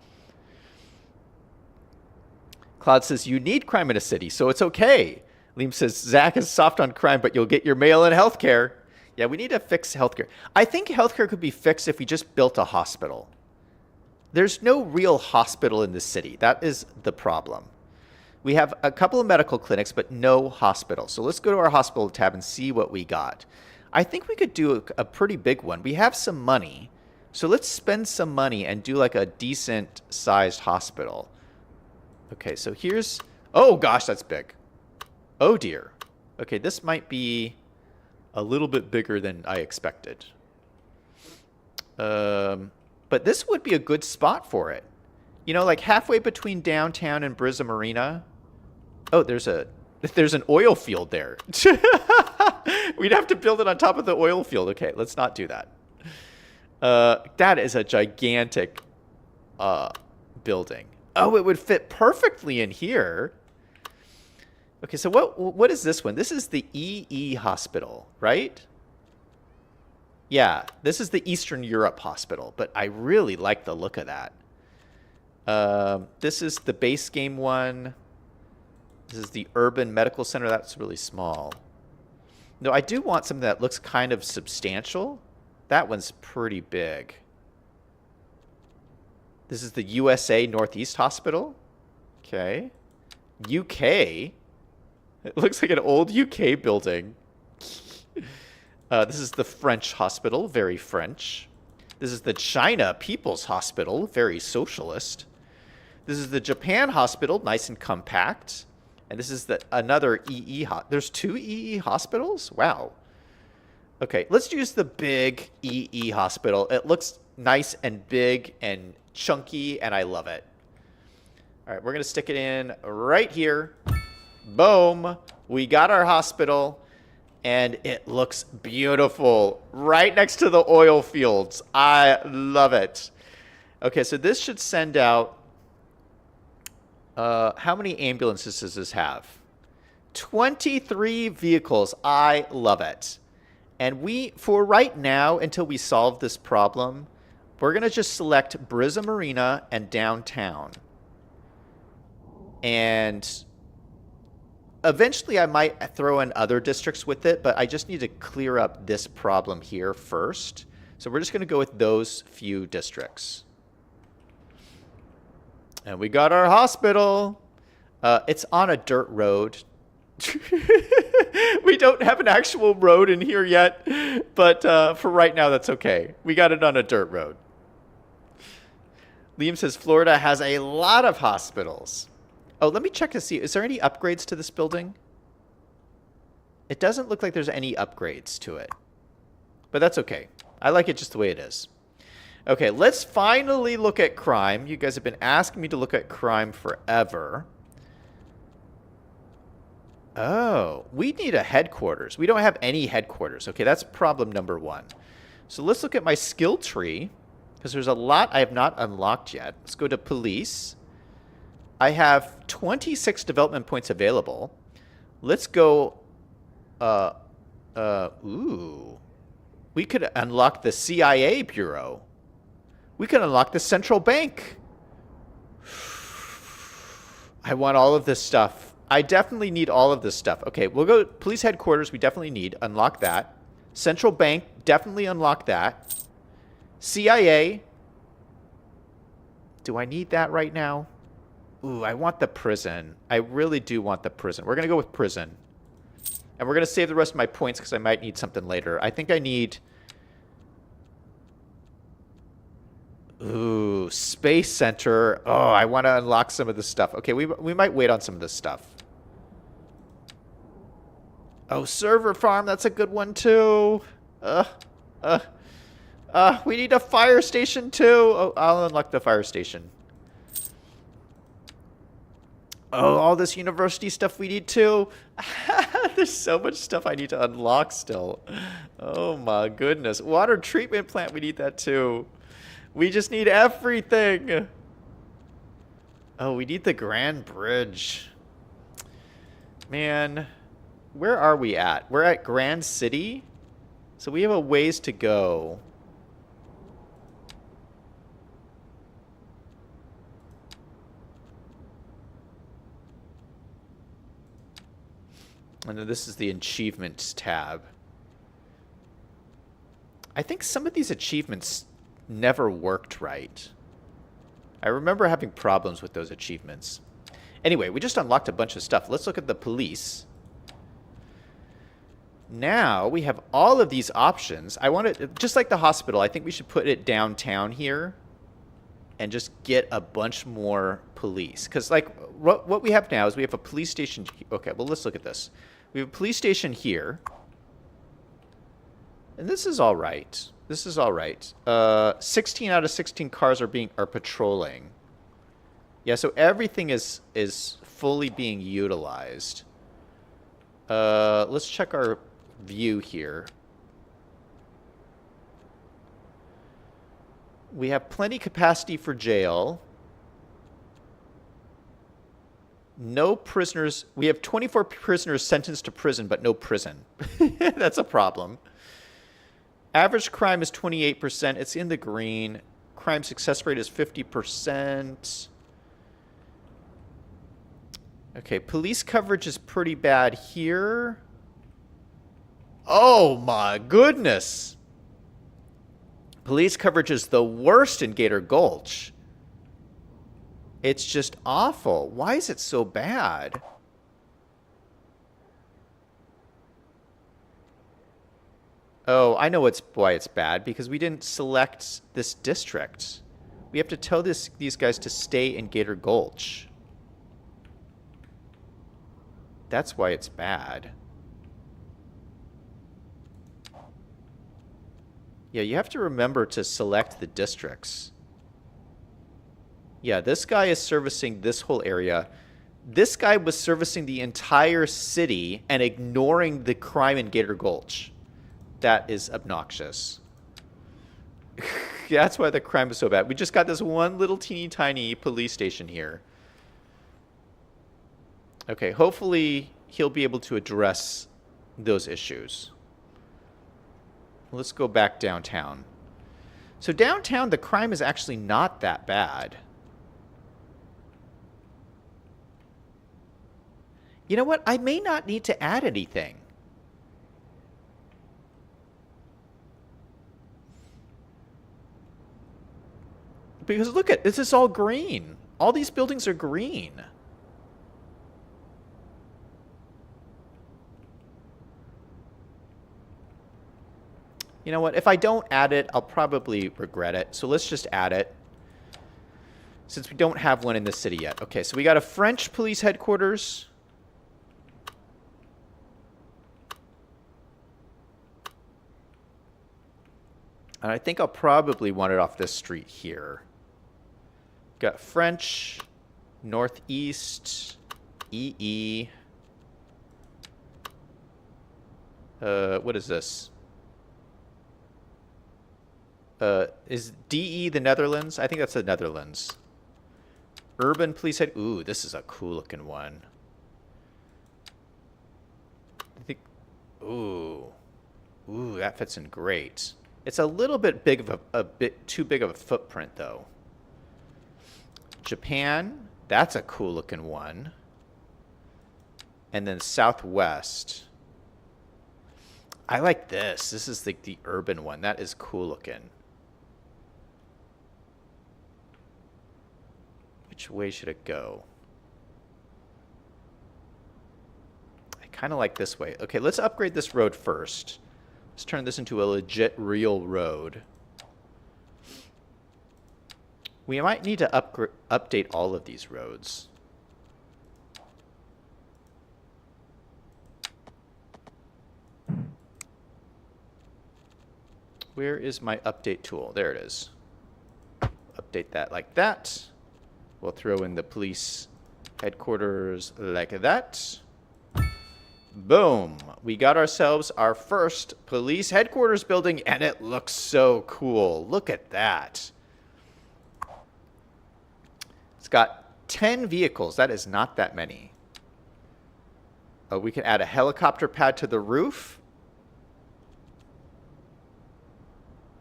Claude says, you need crime in a city, so it's okay. Liam says, Zach is soft on crime, but you'll get your mail and health care. Yeah, we need to fix healthcare. I think healthcare could be fixed if we just built a hospital. There's no real hospital in the city. That is the problem. We have a couple of medical clinics, but no hospital. So let's go to our hospital tab and see what we got. I think we could do a pretty big one. We have some money. So let's spend some money and do like a decent sized hospital. Okay, so here's... Oh gosh, that's big. Oh dear. Okay, this might be a little bit bigger than I expected. But this would be a good spot for it. You know, like halfway between downtown and Brizza Marina. Oh, there's an oil field there. We'd have to build it on top of the oil field. Okay, let's not do that. That is a gigantic building. Oh, it would fit perfectly in here. Okay, so what is this one? This is the EE Hospital, right? Yeah, this is the Eastern Europe Hospital, but I really like the look of that. This is the base game one. This is the Urban Medical Center. That's really small. No, I do want something that looks kind of substantial. That one's pretty big. This is the USA Northeast Hospital. Okay. UK. It looks like an old UK building. This is the French hospital, very French. This is the China People's Hospital, very socialist. This is the Japan hospital, nice and compact. And this is another EE. There's two EE hospitals? Wow. Okay, let's use the big EE hospital. It looks nice and big and chunky, and I love it. All right, we're going to stick it in right here. Boom. We got our hospital, and it looks beautiful right next to the oil fields. I love it. Okay, so this should send out... how many ambulances does this have? 23 vehicles. I love it. And for right now, until we solve this problem, we're going to just select Brizza Marina and downtown. And eventually I might throw in other districts with it, but I just need to clear up this problem here first. So we're just going to go with those few districts. And we got our hospital. It's on a dirt road. We don't have an actual road in here yet, but for right now, that's okay. We got it on a dirt road. Liam says Florida has a lot of hospitals. Oh, let me check to see. Is there any upgrades to this building? It doesn't look like there's any upgrades to it, but that's okay. I like it just the way it is. Okay, let's finally look at crime. You guys have been asking me to look at crime forever. Oh, we need a headquarters. We don't have any headquarters. Okay, that's problem number one. So let's look at my skill tree, because there's a lot I have not unlocked yet. Let's go to police. I have 26 development points available. Let's go... ooh. We could unlock the CIA Bureau. We can unlock the central bank. I want all of this stuff. I definitely need all of this stuff. Okay, we'll go police headquarters. We definitely need. Unlock that. Central bank. Definitely unlock that. CIA. Do I need that right now? Ooh, I want the prison. I really do want the prison. We're going to go with prison. And we're going to save the rest of my points because I might need something later. I think I need... Ooh, Space Center. Oh, I want to unlock some of this stuff. Okay, we might wait on some of this stuff. Oh, server farm. That's a good one, too. We need a fire station, too. Oh, I'll unlock the fire station. Oh, all this university stuff we need, too. There's so much stuff I need to unlock still. Oh, my goodness. Water treatment plant. We need that, too. We just need everything. Oh, we need the Grand Bridge. Man, where are we at? We're at Grand City. So we have a ways to go. And then this is the achievements tab. I think some of these achievements never worked right. I remember having problems with those achievements. Anyway, we just unlocked a bunch of stuff. Let's look at the police. Now we have all of these options. I want to, just like the hospital, I think we should put it downtown here and just get a bunch more police. Because like what we have now is we have a police station. Okay, well, let's look at this. We have a police station here. And this is all right. This is all right. 16 out of 16 cars are patrolling. Yeah, so everything is fully being utilized. Let's check our view here. We have plenty capacity for jail. No prisoners. We have 24 prisoners sentenced to prison, but no prison. That's a problem. Average crime is 28%. It's in the green. Crime success rate is 50%. Okay, police coverage is pretty bad here. Oh my goodness. Police coverage is the worst in Gator Gulch. It's just awful. Why is it so bad? Oh, I know why it's bad. Because we didn't select this district. We have to tell these guys to stay in Gator Gulch. That's why it's bad. Yeah, you have to remember to select the districts. Yeah, this guy is servicing this whole area. This guy was servicing the entire city and ignoring the crime in Gator Gulch. That is obnoxious. Yeah, that's why the crime is so bad. We just got this one little teeny tiny police station here. Okay, hopefully he'll be able to address those issues. Let's go back downtown. So downtown, the crime is actually not that bad. You know what? I may not need to add anything. Because look at this, is all green. All these buildings are green. You know what? If I don't add it, I'll probably regret it. So let's just add it. Since we don't have one in the city yet. Okay, so we got a French police headquarters. And I think I'll probably want it off this street here. Got French, Northeast, EE. What is this? Is DE the Netherlands? I think that's the Netherlands. Urban Police Head. Ooh, this is a cool looking one. I think. Ooh, that fits in great. It's a little bit big of a bit too big of a footprint though. Japan. That's a cool looking one. And then Southwest. I like this. This is the urban one. That is cool looking. Which way should it go? I kind of like this way. Okay, let's upgrade this road first. Let's turn this into a legit real road. We might need to update all of these roads. Where is my update tool? There it is. Update that like that. We'll throw in the police headquarters like that. Boom. We got ourselves our first police headquarters building, and it looks so cool. Look at that. It's got 10 vehicles. That is not that many. Oh, we can add a helicopter pad to the roof.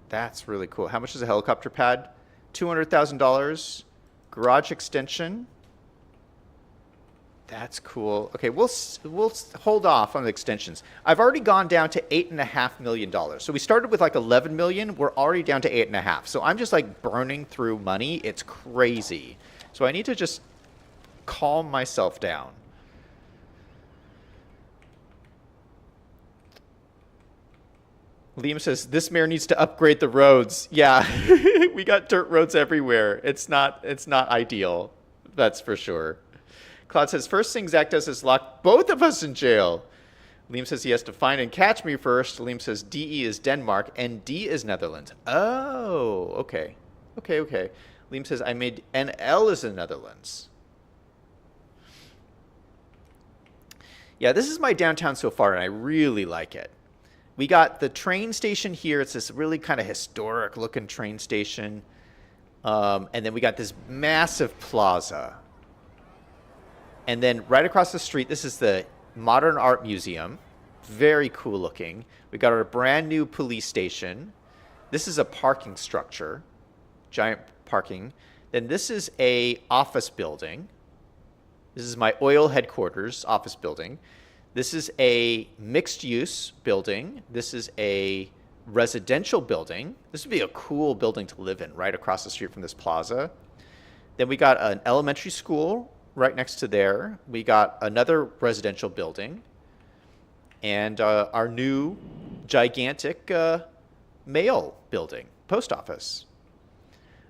That's really cool. How much is a helicopter pad? $200,000. Garage extension. That's cool. Okay, we'll hold off on the extensions. I've already gone down to $8.5 million. So we started with like 11 million. We're already down to 8.5. So I'm just like burning through money. It's crazy. So I need to just calm myself down. Liam says this mayor needs to upgrade the roads. Yeah, we got dirt roads everywhere. It's not ideal. That's for sure. Claude says, first thing Zach does is lock both of us in jail. Liam says he has to find and catch me first. Liam says DE is Denmark and D is Netherlands. Oh, okay. Okay. Liam says I made NL is the Netherlands. Yeah, this is my downtown so far, and I really like it. We got the train station here. It's this really kind of historic looking train station. And then we got this massive plaza. And then right across the street, this is the Modern Art Museum. Very cool looking. We got our brand new police station. This is a parking structure, giant parking. Then this is a office building. This is my oil headquarters office building. This is a mixed use building. This is a residential building. This would be a cool building to live in right across the street from this plaza. Then we got an elementary school right next to there. We got another residential building and our new gigantic mail building, post office.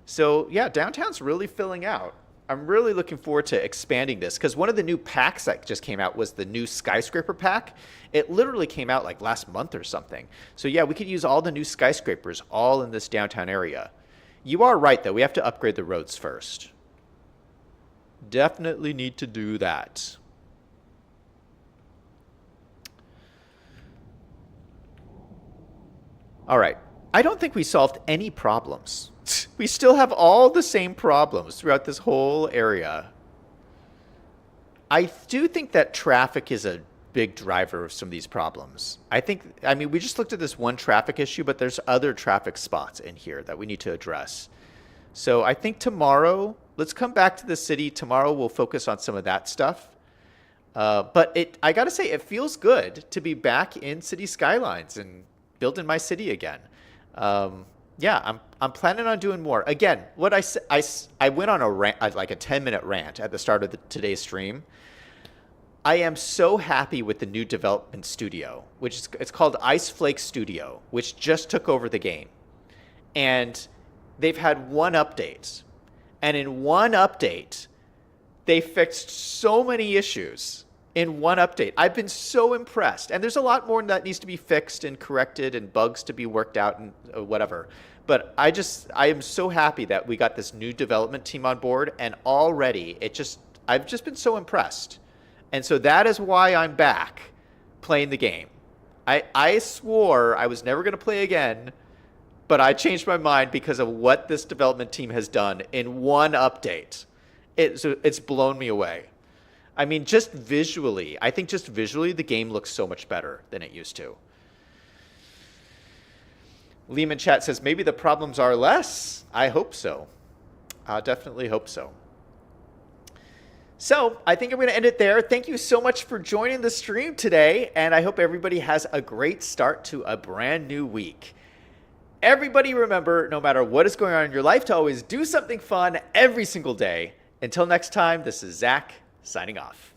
So yeah, downtown's really filling out. I'm really looking forward to expanding this because one of the new packs that just came out was the new skyscraper pack. It literally came out like last month or something. So yeah, we could use all the new skyscrapers all in this downtown area. You are right though, we have to upgrade the roads first. Definitely need to do that. All right. I don't think we solved any problems. We still have all the same problems throughout this whole area. I do think that traffic is a big driver of some of these problems. I mean, we just looked at this one traffic issue, but there's other traffic spots in here that we need to address. So I think tomorrow, let's come back to the city. Tomorrow we'll focus on some of that stuff. But I got to say, it feels good to be back in City Skylines and building my city again. Yeah, I'm planning on doing more. Again, what I went on a rant, like a 10-minute rant at the start of today's stream. I am so happy with the new development studio, it's called Ice Flake Studio, which just took over the game. And they've had one update. And in one update, they fixed so many issues in one update. I've been so impressed. And there's a lot more that needs to be fixed and corrected and bugs to be worked out and whatever. But I am so happy that we got this new development team on board, and already I've just been so impressed. And so that is why I'm back playing the game. I swore I was never going to play again, but I changed my mind because of what this development team has done in one update. It's blown me away. I mean, I think just visually, the game looks so much better than it used to. Liam in chat says, maybe the problems are less. I hope so. I definitely hope so. So I think I'm going to end it there. Thank you so much for joining the stream today, and I hope everybody has a great start to a brand new week. Everybody remember, no matter what is going on in your life, to always do something fun every single day. Until next time, this is Zach signing off.